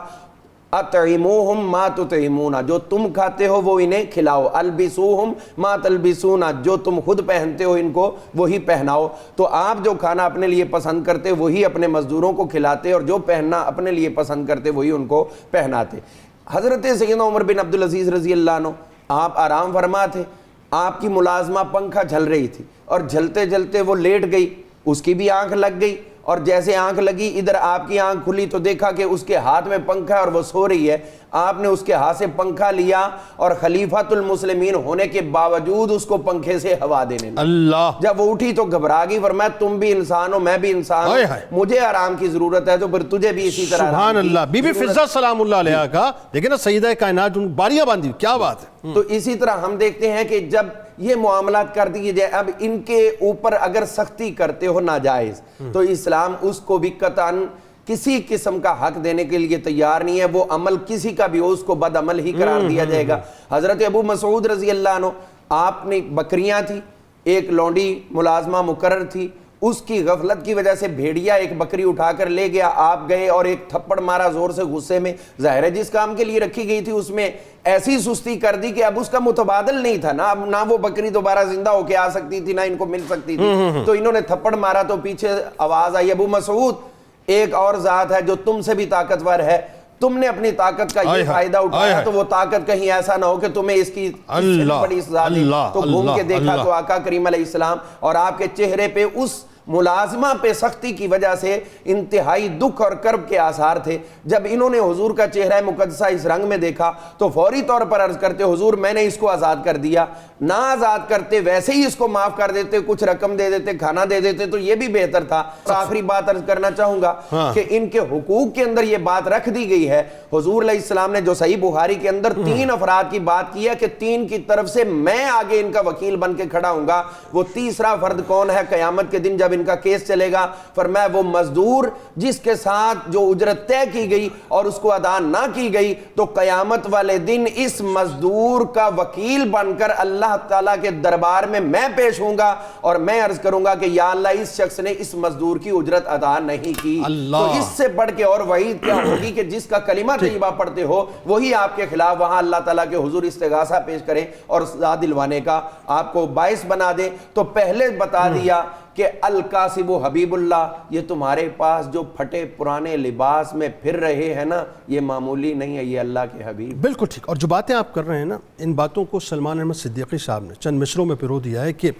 اطعموہم ما تطعمون، جو تم کھاتے ہو وہ انہیں کھلاؤ، البسوہم ما تلبسون، جو تم خود پہنتے ہو ان کو وہی پہناؤ۔ تو آپ جو کھانا اپنے لیے پسند کرتے وہی اپنے مزدوروں کو کھلاتے، اور جو پہننا اپنے لیے پسند کرتے وہی ان کو پہناتے۔ حضرت سیدنا عمر بن عبدالعزیز رضی اللہ عنہ، آپ آرام فرما تھے، آپ کی ملازمہ پنکھا جھل رہی تھی اور جھلتے جھلتے وہ لیٹ گئی، اس کی بھی آنکھ لگ گئی، اور جیسے آنکھ لگی ادھر آپ کی آنکھ کھلی تو دیکھا کہ اس کے ہاتھ میں پنکھا ہے اور وہ سو رہی ہے۔ آپ نے اس کے ہاتھ سے پنکھا لیا اور خلیفۃ المسلمین ہونے کے باوجود اس کو پنکھے سے ہوا دینے لگا۔ اللہ! جب وہ اٹھی تو گھبرا گئی، فرمایا تم بھی انسان ہو میں بھی انسان ہوں، مجھے آرام کی ضرورت ہے تو پھر تجھے بھی اسی طرح۔ سبحان اللہ! بی بی فضہ سلام اللہ علیہا کا دیکھیں نا، سیدہ کائنات باریاں باندھی، کیا بات ہے۔ تو اسی طرح ہم دیکھتے ہیں کہ جب یہ معاملات کر دیے جائے، اب ان کے اوپر اگر سختی کرتے ہو ناجائز، تو اسلام اس کو بھی قطعاً کسی قسم کا حق دینے کے لیے تیار نہیں ہے، وہ عمل کسی کا بھی ہو اس کو بد عمل ہی قرار دیا جائے گا۔ حضرت ابو مسعود رضی اللہ عنہ، آپ نے بکریاں تھی، ایک لونڈی ملازمہ مقرر تھی، اس کی غفلت کی وجہ سے بھیڑیا ایک بکری اٹھا کر لے گیا، آپ گئے اور ایک تھپڑ مارا زور سے غصے میں، ظاہر ہے جس کام کے لیے رکھی گئی تھی اس میں ایسی سستی کر دی کہ اب اس کا متبادل نہیں تھا نا، اب نہ وہ بکری دوبارہ زندہ ہو کے آ سکتی تھی نہ ان کو مل سکتی تھی، تو انہوں نے تھپڑ مارا تو پیچھے آواز آئی، ابو مسعود ایک اور ذات ہے جو تم سے بھی طاقتور ہے، تم نے اپنی طاقت کا یہ فائدہ اٹھایا تو وہ طاقت کہیں ایسا نہ ہو کہ تمہیں اس کی بڑی سزا دی۔ تو گھوم کے دیکھا تو آقا کریم علیہ السلام اور آپ کے چہرے پہ اس ملازمہ پہ سختی کی وجہ سے انتہائی دکھ اور کرب کے آثار تھے۔ جب انہوں نے حضور کا چہرہ مقدسہ اس رنگ میں دیکھا تو فوری طور پر عرض کرتے حضور میں نے اس کو آزاد کر دیا، نہ آزاد کرتے ویسے ہی اس کو معاف کر دیتے، کچھ رقم دے دیتے، کھانا دے دیتے تو یہ بھی بہتر تھا۔ آخری بات عرض کرنا چاہوں گا کہ ان کے حقوق کے اندر یہ بات رکھ دی گئی ہے، حضور علیہ السلام نے جو صحیح بخاری کے اندر 3 افراد کی بات کی ہے کہ 3 کی طرف سے میں آگے ان کا وکیل بن کے کھڑا ہوں گا، وہ تیسرا فرد کون ہے؟ قیامت کے دن جب ان کا کیس چلے گا، فرمایا وہ مزدور جس کے ساتھ جو اجرت طے کی گئی اور اس کو ادا نہ کی گئی، تو قیامت والے دن اس مزدور کا وکیل بن کر اللہ تعالیٰ کے دربار میں میں پیش ہوں گا اور میں عرض کروں گا کہ یا اللہ اس شخص نے اس مزدور کی اجرت ادا نہیں کی۔ تو اس سے بڑھ کے اور وعید کیا ہوگی کہ جس کا کلمہ طیبہ پڑھتے ہو وہی آپ کے خلاف وہاں اللہ تعالیٰ کے حضور استغاثہ پیش کریں اور سزا دلوانے کا آپ کو باعث بنا دیں۔ تو پہلے بتا دیا کہ القاسب حبیب اللہ، یہ تمہارے پاس جو پھٹے پرانے لباس میں پھر رہے ہیں نا، یہ معمولی نہیں ہے، یہ اللہ کے حبیب۔ بالکل ٹھیک، اور جو باتیں آپ کر رہے ہیں نا، ان باتوں کو سلمان احمد صدیقی صاحب نے چند مصروں میں پرو دیا ہے کہ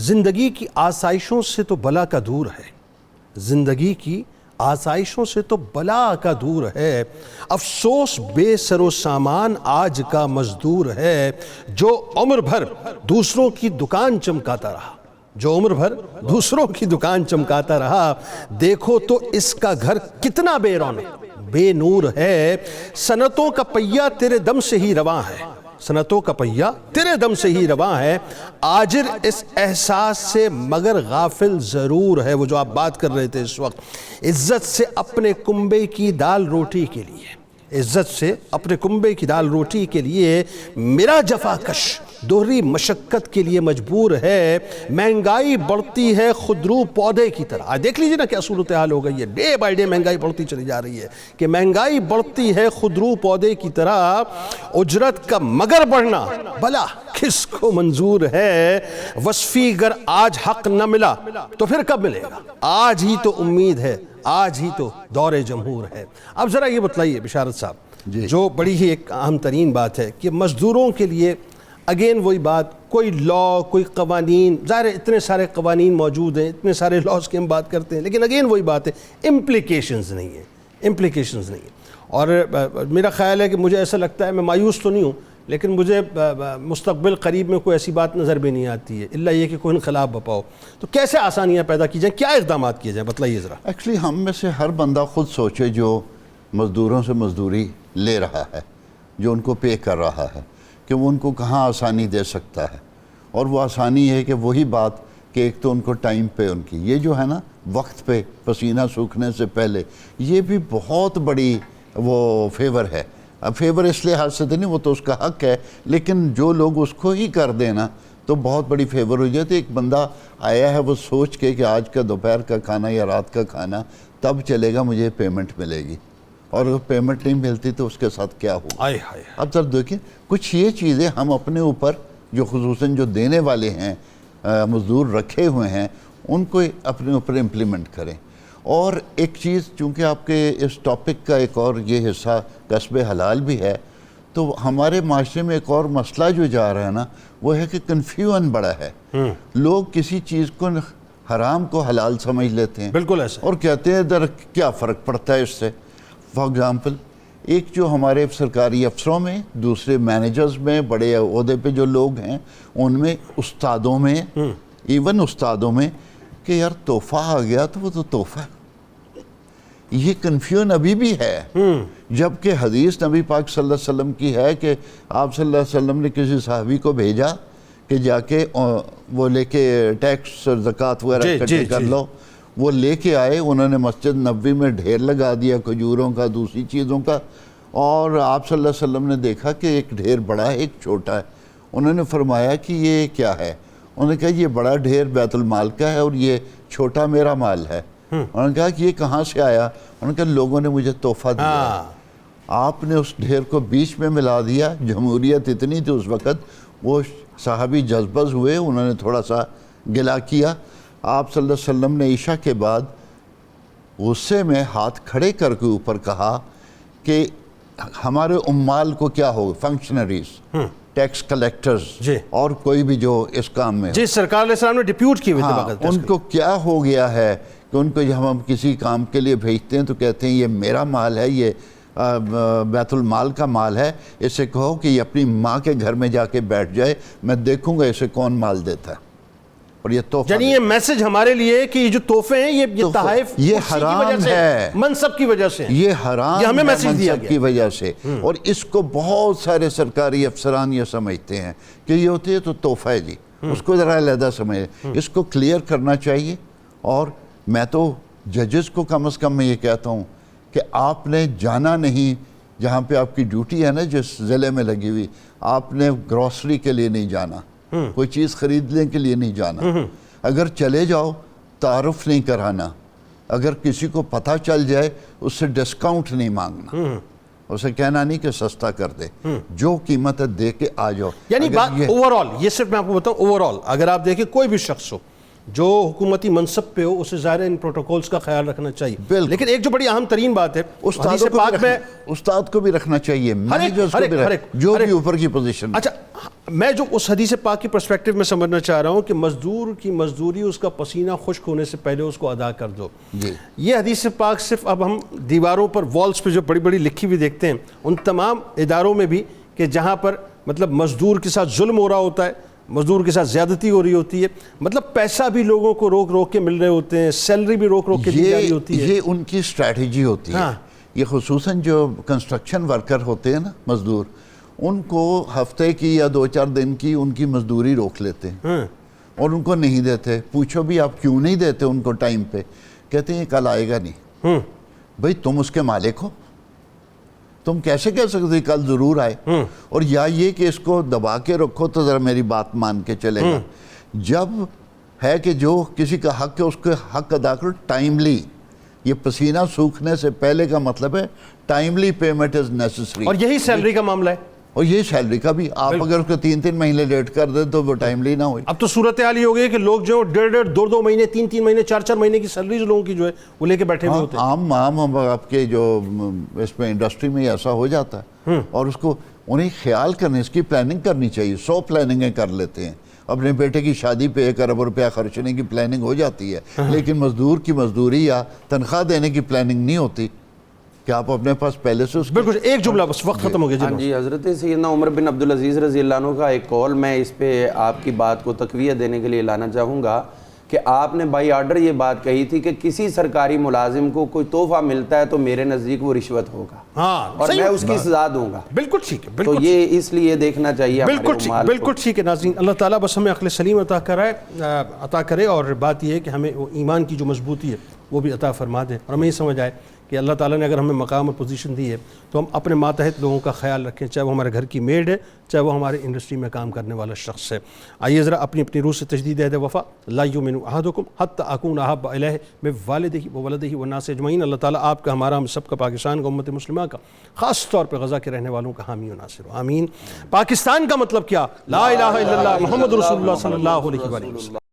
زندگی کی آسائشوں سے تو بلا کا دور ہے، زندگی کی آسائشوں سے تو بلا کا دور ہے، افسوس بے سر و سامان آج کا مزدور ہے، جو عمر بھر دوسروں کی دکان چمکاتا رہا، جو عمر بھر دوسروں کی دکان چمکاتا رہا، دیکھو تو اس کا گھر کتنا بے رونق بے نور ہے، صنعتوں کا پہیہ تیرے دم سے ہی رواں ہے، صنعتوں کا پہیہ تیرے دم سے ہی رواں ہے، آجر اس احساس سے مگر غافل ضرور ہے۔ وہ جو آپ بات کر رہے تھے اس وقت، عزت سے اپنے کنبے کی دال روٹی کے لیے عزت سے اپنے کنبے کی دال روٹی کے لیے میرا جفاکش دوہری مشقت کے لیے مجبور ہے. مہنگائی بڑھتی ہے خودرو پودے کی طرح. آج دیکھ لیجیے نا کیا صورتحال ہو گئی ہے, ڈے بائی ڈے مہنگائی بڑھتی چلی جا رہی ہے کہ مہنگائی بڑھتی ہے خودرو پودے کی طرح. اجرت کا مگر بڑھنا بھلا کس کو منظور ہے. وصفی گر آج حق نہ ملا تو پھر کب ملے گا. آج ہی تو امید ہے, آج ہی تو دور جمہور ہے. اب ذرا یہ بتلائیے بشارت صاحب, جو بڑی ہی ایک اہم ترین بات ہے کہ مزدوروں کے لیے اگین وہی بات, کوئی لا, کوئی قوانین, ظاہر ہے اتنے سارے قوانین موجود ہیں, اتنے سارے لاز کی ہم بات کرتے ہیں, لیکن اگین وہی بات ہے, امپلیکیشنز نہیں ہیں, امپلیکیشنز نہیں ہیں. اور میرا خیال ہے کہ مجھے ایسا لگتا ہے, میں مایوس تو نہیں ہوں, لیکن مجھے مستقبل قریب میں کوئی ایسی بات نظر بھی نہیں آتی ہے الا یہ کہ کوئی انقلاب بپاؤ. تو کیسے آسانیاں پیدا کی جائیں, کیا اقدامات کیے جائیں, بتلائیے ذرا. ایکچولی ہم میں سے ہر بندہ خود سوچے جو مزدوروں سے مزدوری لے رہا ہے, جو ان کو پے کر رہا ہے, کہ وہ ان کو کہاں آسانی دے سکتا ہے. اور وہ آسانی ہے کہ وہی بات کہ ایک تو ان کو ٹائم پہ ان کی یہ جو ہے نا وقت پہ پسینہ سوکھنے سے پہلے, یہ بھی بہت بڑی وہ فیور ہے. اب فیور اس لحاظ سے تو نہیں, وہ تو اس کا حق ہے, لیکن جو لوگ اس کو ہی کر دینا تو بہت بڑی فیور ہو جاتی. ایک بندہ آیا ہے وہ سوچ کے کہ آج کا دوپہر کا کھانا یا رات کا کھانا تب چلے گا, مجھے پیمنٹ ملے گی, اور اگر پیمنٹ نہیں ملتی تو اس کے ساتھ کیا ہوگا. اب سر دیکھیں کچھ یہ چیزیں ہم اپنے اوپر جو خصوصاً جو دینے والے ہیں مزدور رکھے ہوئے ہیں ان کو اپنے اوپر امپلیمنٹ کریں. اور ایک چیز چونکہ آپ کے اس ٹاپک کا ایک اور یہ حصہ کسب حلال بھی ہے, تو ہمارے معاشرے میں ایک اور مسئلہ جو جا رہا ہے نا وہ ہے کہ کنفیوژن بڑا ہے. لوگ کسی چیز کو حرام کو حلال سمجھ لیتے ہیں, بالکل ایسا, اور کہتے ہیں در کیا فرق پڑتا ہے اس سے. فار ایگزامپل ایک جو ہمارے سرکاری افسروں میں, دوسرے مینیجرز میں, بڑے عہدے پہ جو لوگ ہیں ان میں, استادوں میں, ایون استادوں میں, کہ یار تحفہ آ گیا تو وہ تو تحفہ ہے. یہ کنفیوژن ابھی بھی ہے, جبکہ حدیث نبی پاک صلی اللہ علیہ وسلم کی ہے کہ آپ صلی اللہ علیہ وسلم نے کسی صحابی کو بھیجا کہ جا کے وہ لے کے ٹیکس اور زکوٰۃ وغیرہ اکٹھے کر لو. وہ لے کے آئے, انہوں نے مسجد نبوی میں ڈھیر لگا دیا کھجوروں کا, دوسری چیزوں کا, اور آپ صلی اللہ علیہ وسلم نے دیکھا کہ ایک ڈھیر بڑا ہے ایک چھوٹا ہے. انہوں نے فرمایا کہ یہ کیا ہے؟ انہوں نے کہا یہ بڑا ڈھیر بیت المال کا ہے اور یہ چھوٹا میرا مال ہے. انہوں نے کہا کہ یہ کہاں سے آیا؟ انہوں نے کہا لوگوں نے مجھے تحفہ دیا. آپ نے اس ڈھیر کو بیچ میں ملا دیا. جمہوریت اتنی تھی اس وقت, وہ صحابی جذبز ہوئے, انہوں نے تھوڑا سا گلا کیا. آپ صلی اللہ علیہ وسلم نے عشاء کے بعد غصے میں ہاتھ کھڑے کر کے اوپر کہا کہ ہمارے عمال کو کیا ہو, فنکشنریز, ٹیکس کلیکٹرز اور کوئی بھی جو اس کام میں, جی سرکار علیہ السلام نے ڈیپیوٹ کی ہوئی, ان کو کیا ہو گیا ہے کہ ان کو جب ہم کسی کام کے لیے بھیجتے ہیں تو کہتے ہیں یہ میرا مال ہے, یہ بیت المال کا مال ہے, اسے کہو کہ یہ اپنی ماں کے گھر میں جا کے بیٹھ جائے, میں دیکھوں گا اسے کون مال دیتا ہے. اور یہ تحفہ, یعنی یہ میسج ہمارے لیے کہ یہ جو تحفے ہیں یہ تحائف یہ حرام ہے, منصب کی وجہ سے, یہ حرام یہ ہمیں میسج دیا منصب کی وجہ سے. اور اس کو بہت سارے سرکاری افسران یہ سمجھتے ہیں کہ یہ ہوتی ہے تو تحفہ ہے جی, اس کو ذرا علیحدہ سمجھے. اس کو کلیئر کرنا چاہیے. اور میں تو ججز کو کم از کم میں یہ کہتا ہوں کہ آپ نے جانا نہیں جہاں پہ آپ کی ڈیوٹی ہے نا, جس ضلع میں لگی ہوئی, آپ نے گروسری کے لیے نہیں جانا, کوئی چیز خریدنے کے لیے نہیں جانا. اگر چلے جاؤ تعارف نہیں کرانا, اگر کسی کو پتہ چل جائے اس سے ڈسکاؤنٹ نہیں مانگنا, اسے کہنا نہیں کہ سستا کر دے, جو قیمت ہے دے کے آ جاؤ. یعنی بات اوورال, یہ صرف میں آپ کو بتاؤں اوورال, اگر آپ دیکھیں کوئی بھی شخص ہو جو حکومتی منصب پہ ہو اسے ظاہر ان پروٹوکولز کا خیال رکھنا چاہیے. لیکن ایک جو بڑی اہم ترین بات ہے, استاد کو بھی رکھنا چاہیے, جو بھی اوپر کی پوزیشن. اچھا, میں جو اس حدیث پاک کی پرسپیکٹیو میں سمجھنا چاہ رہا ہوں کہ مزدور کی مزدوری اس کا پسینہ خشک ہونے سے پہلے اس کو ادا کر دو. یہ حدیث پاک صرف اب ہم دیواروں پر والز پہ جو بڑی بڑی لکھی ہوئی دیکھتے ہیں, ان تمام اداروں میں بھی کہ جہاں پر مطلب مزدور کے ساتھ ظلم ہو رہا ہوتا ہے, مزدور کے ساتھ زیادتی ہو رہی ہوتی ہے, مطلب پیسہ بھی لوگوں کو روک روک کے مل رہے ہوتے ہیں, سیلری بھی روک روک کے دی جا رہی ہوتی ہے. یہ ان کی اسٹریٹجی ہوتی ہے. یہ خصوصاً جو کنسٹرکشن ورکر ہوتے ہیں نا مزدور, ان کو ہفتے کی یا 2-4 دن کی ان کی مزدوری روک لیتے ہیں اور ان کو نہیں دیتے. پوچھو بھی آپ کیوں نہیں دیتے ان کو ٹائم پہ, کہتے ہیں یہ کل آئے گا نہیں. بھئی تم اس کے مالک ہو, تم کیسے کہہ سکتے کل ضرور آئے؟ اور یا یہ کہ اس کو دبا کے رکھو تو ذرا میری بات مان کے چلے گا. جب ہے کہ جو کسی کا حق ہے اس کے حق ادا کرو ٹائملی. یہ پسینہ سوکھنے سے پہلے کا مطلب ہے ٹائملی پیمنٹ از نیسسری. اور یہی سیلری کا معاملہ ہے. اور یہ سیلری کا بھی آپ اگر اس کو 3 مہینے لیٹ کر دیں تو وہ ٹائملی نہ ہوئی. اب تو صورتحال یہ ہو گئی کہ لوگ جو 1.5 2 مہینے 3 مہینے 4 مہینے کی سیلریز لوگوں کی جو ہے وہ لے کے بیٹھے ہوئے ہوتے ہیں. عام آپ کے جو اس میں انڈسٹری میں ایسا ہو جاتا ہے. اور اس کو انہیں خیال کرنے اس کی پلاننگ کرنی چاہیے. 100 پلاننگیں کر لیتے ہیں. اپنے بیٹے کی شادی پہ 1 ارب روپیہ خرچنے کی پلاننگ ہو جاتی ہے, لیکن مزدور کی مزدوری یا تنخواہ دینے کی پلاننگ نہیں ہوتی کہ آپ اپنے پاس پہلے سے اس بالکل. ایک جملہ بس, وقت ختم ہو گیا. جی حضرت سیدنا عمر بن عبدالعزیز رضی اللہ عنہ کا ایک قول میں اس پہ آپ کی بات کو تقویت دینے کے لیے لانا چاہوں گا کہ آپ نے بائی آرڈر یہ بات کہی تھی کہ کسی سرکاری ملازم کو کوئی تحفہ ملتا ہے تو میرے نزدیک وہ رشوت ہوگا, ہاں اور میں اس کی سزا دوں گا. بالکل ٹھیک ہے. تو یہ اس لیے دیکھنا چاہیے بالکل ٹھیک ہے. ناظرین, اللہ تعالیٰ بس ہمیں عقل سلیم عطا کرے, اور بات یہ ہے کہ ہمیں وہ ایمان کی جو مضبوطی ہے وہ بھی عطا فرما دیں, اور ہمیں یہ سمجھ آئے کہ اللہ تعالیٰ نے اگر ہمیں مقام اور پوزیشن دی ہے تو ہم اپنے ماتحت لوگوں کا خیال رکھیں, چاہے وہ ہمارے گھر کی میڈ ہے, چاہے وہ ہمارے انڈسٹری میں کام کرنے والا شخص ہے. آئیے ذرا اپنی روح سے تجدید عہد وفا. لا یؤمن احدکم حتی اکون احب الیہ من والدہ وولدہ والناس اجمعین. اللہ تعالیٰ آپ کا, ہمارا, ہم سب کا, پاکستان کا, امت مسلمہ کا, خاص طور پہ غزہ کے رہنے والوں کا حامی و ناصر ہو. آمین. پاکستان کا مطلب کیا؟ لا الہ الا اللہ محمد رسول اللہ صلی اللہ علیہ وسلم.